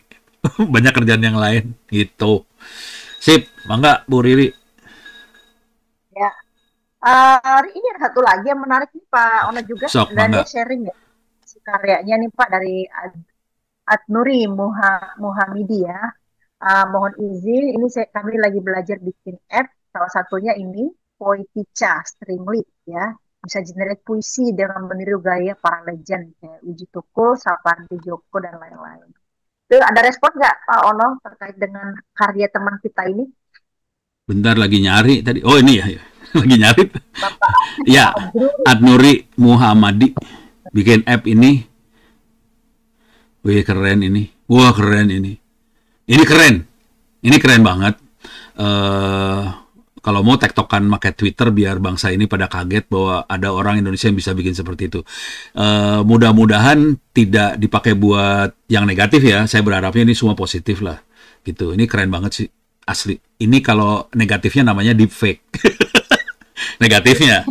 Banyak kerjaan yang lain gitu. Sip, mangga Bu Riri. Ya, ini ada satu lagi yang menarik nih Pak Ono juga. Sok, dan mangga. dia sharing ya karyanya nih Pak dari Adnuri Muhamidi ya. Mohon izin, ini kami lagi belajar bikin app, salah satunya ini Poetica Streamlit ya. Bisa generate puisi dengan meniru gaya para legend kayak Uji Tukul, Sapardi Djoko dan lain-lain. Itu ada respon nggak Pak Ono terkait dengan karya teman kita ini? Bentar lagi nyari tadi. Oh ini ya. Lagi nyari. Bapak Ya, Adnuri Muhamadi bikin app ini. Wih, keren ini. Wah, keren ini. Ini keren. Ini keren banget. Kalau mau tektokan pakai Twitter biar bangsa ini pada kaget bahwa ada orang Indonesia yang bisa bikin seperti itu. Mudah-mudahan tidak dipakai buat yang negatif ya. Saya berharapnya ini semua positif lah. Gitu. Ini keren banget sih. Asli. Ini kalau negatifnya namanya deepfake. Negatifnya.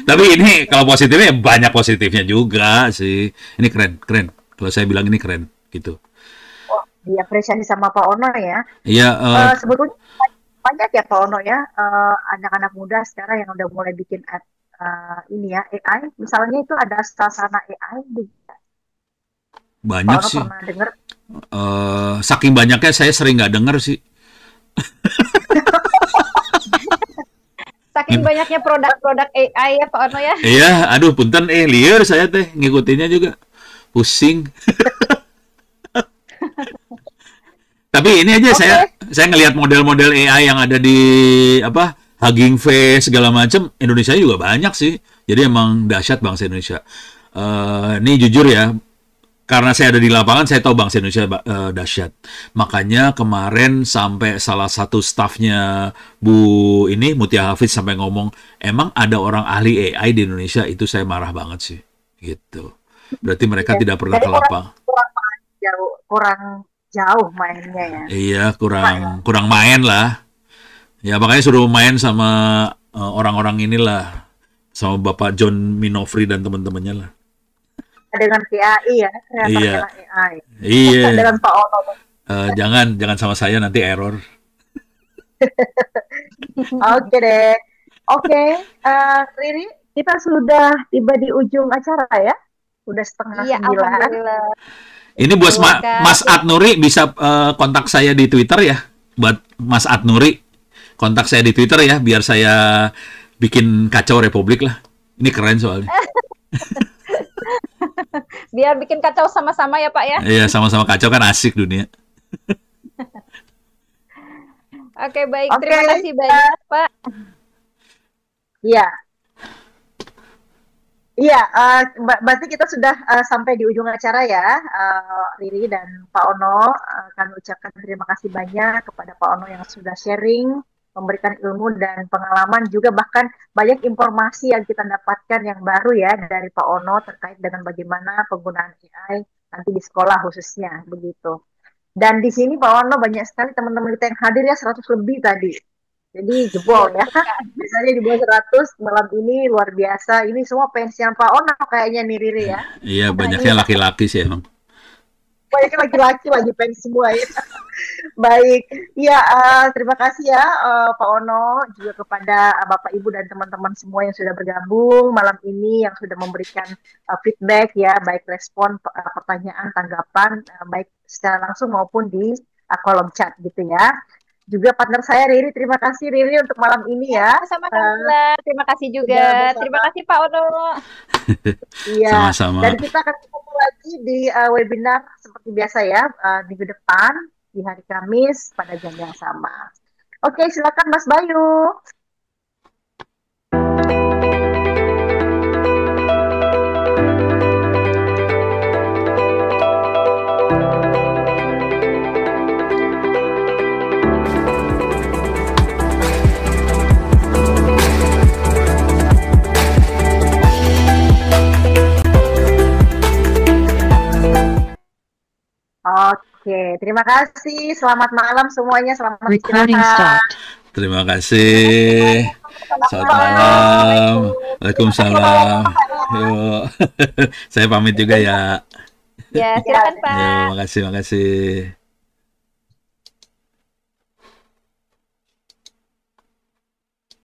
Tapi ini kalau positifnya banyak positifnya juga sih. Ini keren, keren. Kalau saya bilang ini keren gitu. Oh, diapresiasi sama Pak Ono ya. Iya, Sebetulnya banyak ya Pak Ono ya, anak-anak muda sekarang yang udah mulai bikin app ini ya, AI. Misalnya itu ada Sasana AI. banyak Pak Ono sih. pernah dengar? Saking banyaknya saya sering nggak denger sih. Saking banyaknya produk-produk AI ya Pak Ono ya. Iya, aduh punten liar saya teh ngikutinnya juga. Pusing. Tapi ini aja saya ngelihat model-model AI yang ada di Hugging Face segala macam, Indonesia juga banyak sih. Jadi emang dahsyat bangsa Indonesia. Ini jujur ya, karena saya ada di lapangan, saya tahu bangsa Indonesia dahsyat. Makanya kemarin sampai salah satu stafnya Bu Mutia Hafiz sampai ngomong, emang ada orang ahli AI di Indonesia, itu saya marah banget sih. Gitu. Berarti mereka tidak pernah ke lapangan. Kurang jauh mainnya ya. Iya, kurang main lah. Ya makanya suruh main sama orang-orang inilah, sama Bapak John Minofri dan teman-temannya lah. Dengan KAI ya, kreator AI. Iya. Dengan Pak Ono. Jangan sama saya nanti error. Oke deh. Oke, Riri, kita sudah tiba di ujung acara ya. Udah setengah 9. Alhamdulillah. Ini buat Mas Adnuri bisa kontak saya di Twitter ya. Buat Mas Adnuri, kontak saya di Twitter ya, biar saya bikin kacau Republik lah. Ini keren soalnya. Biar bikin kacau sama-sama ya Pak ya. Iya, sama-sama kacau kan asik dunia. Oke, baik. Terima kasih banyak Pak. Iya. Iya, berarti kita sudah sampai di ujung acara ya, Riri dan Pak Ono. Kami ucapkan terima kasih banyak kepada Pak Ono yang sudah sharing, memberikan ilmu dan pengalaman juga bahkan banyak informasi yang kita dapatkan yang baru ya dari Pak Ono terkait dengan bagaimana penggunaan AI nanti di sekolah khususnya begitu. Dan di sini Pak Ono banyak sekali teman-teman kita yang hadir ya 100 lebih tadi. Jadi jebol ya. Biasanya di bawah 100 malam ini luar biasa. Ini semua pensiun Pak Ono kayaknya nih Riri ya. Iya, Nah, banyaknya ini laki-laki sih emang. banyak laki-laki lagi pensiun semua ya. Baik, ya terima kasih ya Pak Ono juga kepada Bapak Ibu dan teman-teman semua yang sudah bergabung malam ini yang sudah memberikan feedback ya baik respon pertanyaan tanggapan baik secara langsung maupun di kolom chat gitu ya. Juga partner saya Riri, terima kasih Riri untuk malam ini ya. Sama Kamila, terima kasih juga. Terima kasih Pak Ono. Iya. Sama-sama. Dan kita akan ketemu lagi di webinar seperti biasa ya minggu depan di hari Kamis pada jam yang sama. Oke, silakan Mas Bayu. Oke, terima kasih. Selamat malam semuanya. Selamat istirahat. Terima kasih. Selamat malam. Waalaikumsalam. Yuk. Saya pamit juga ya. Ya, silakan Pak. Yuk, makasih, makasih.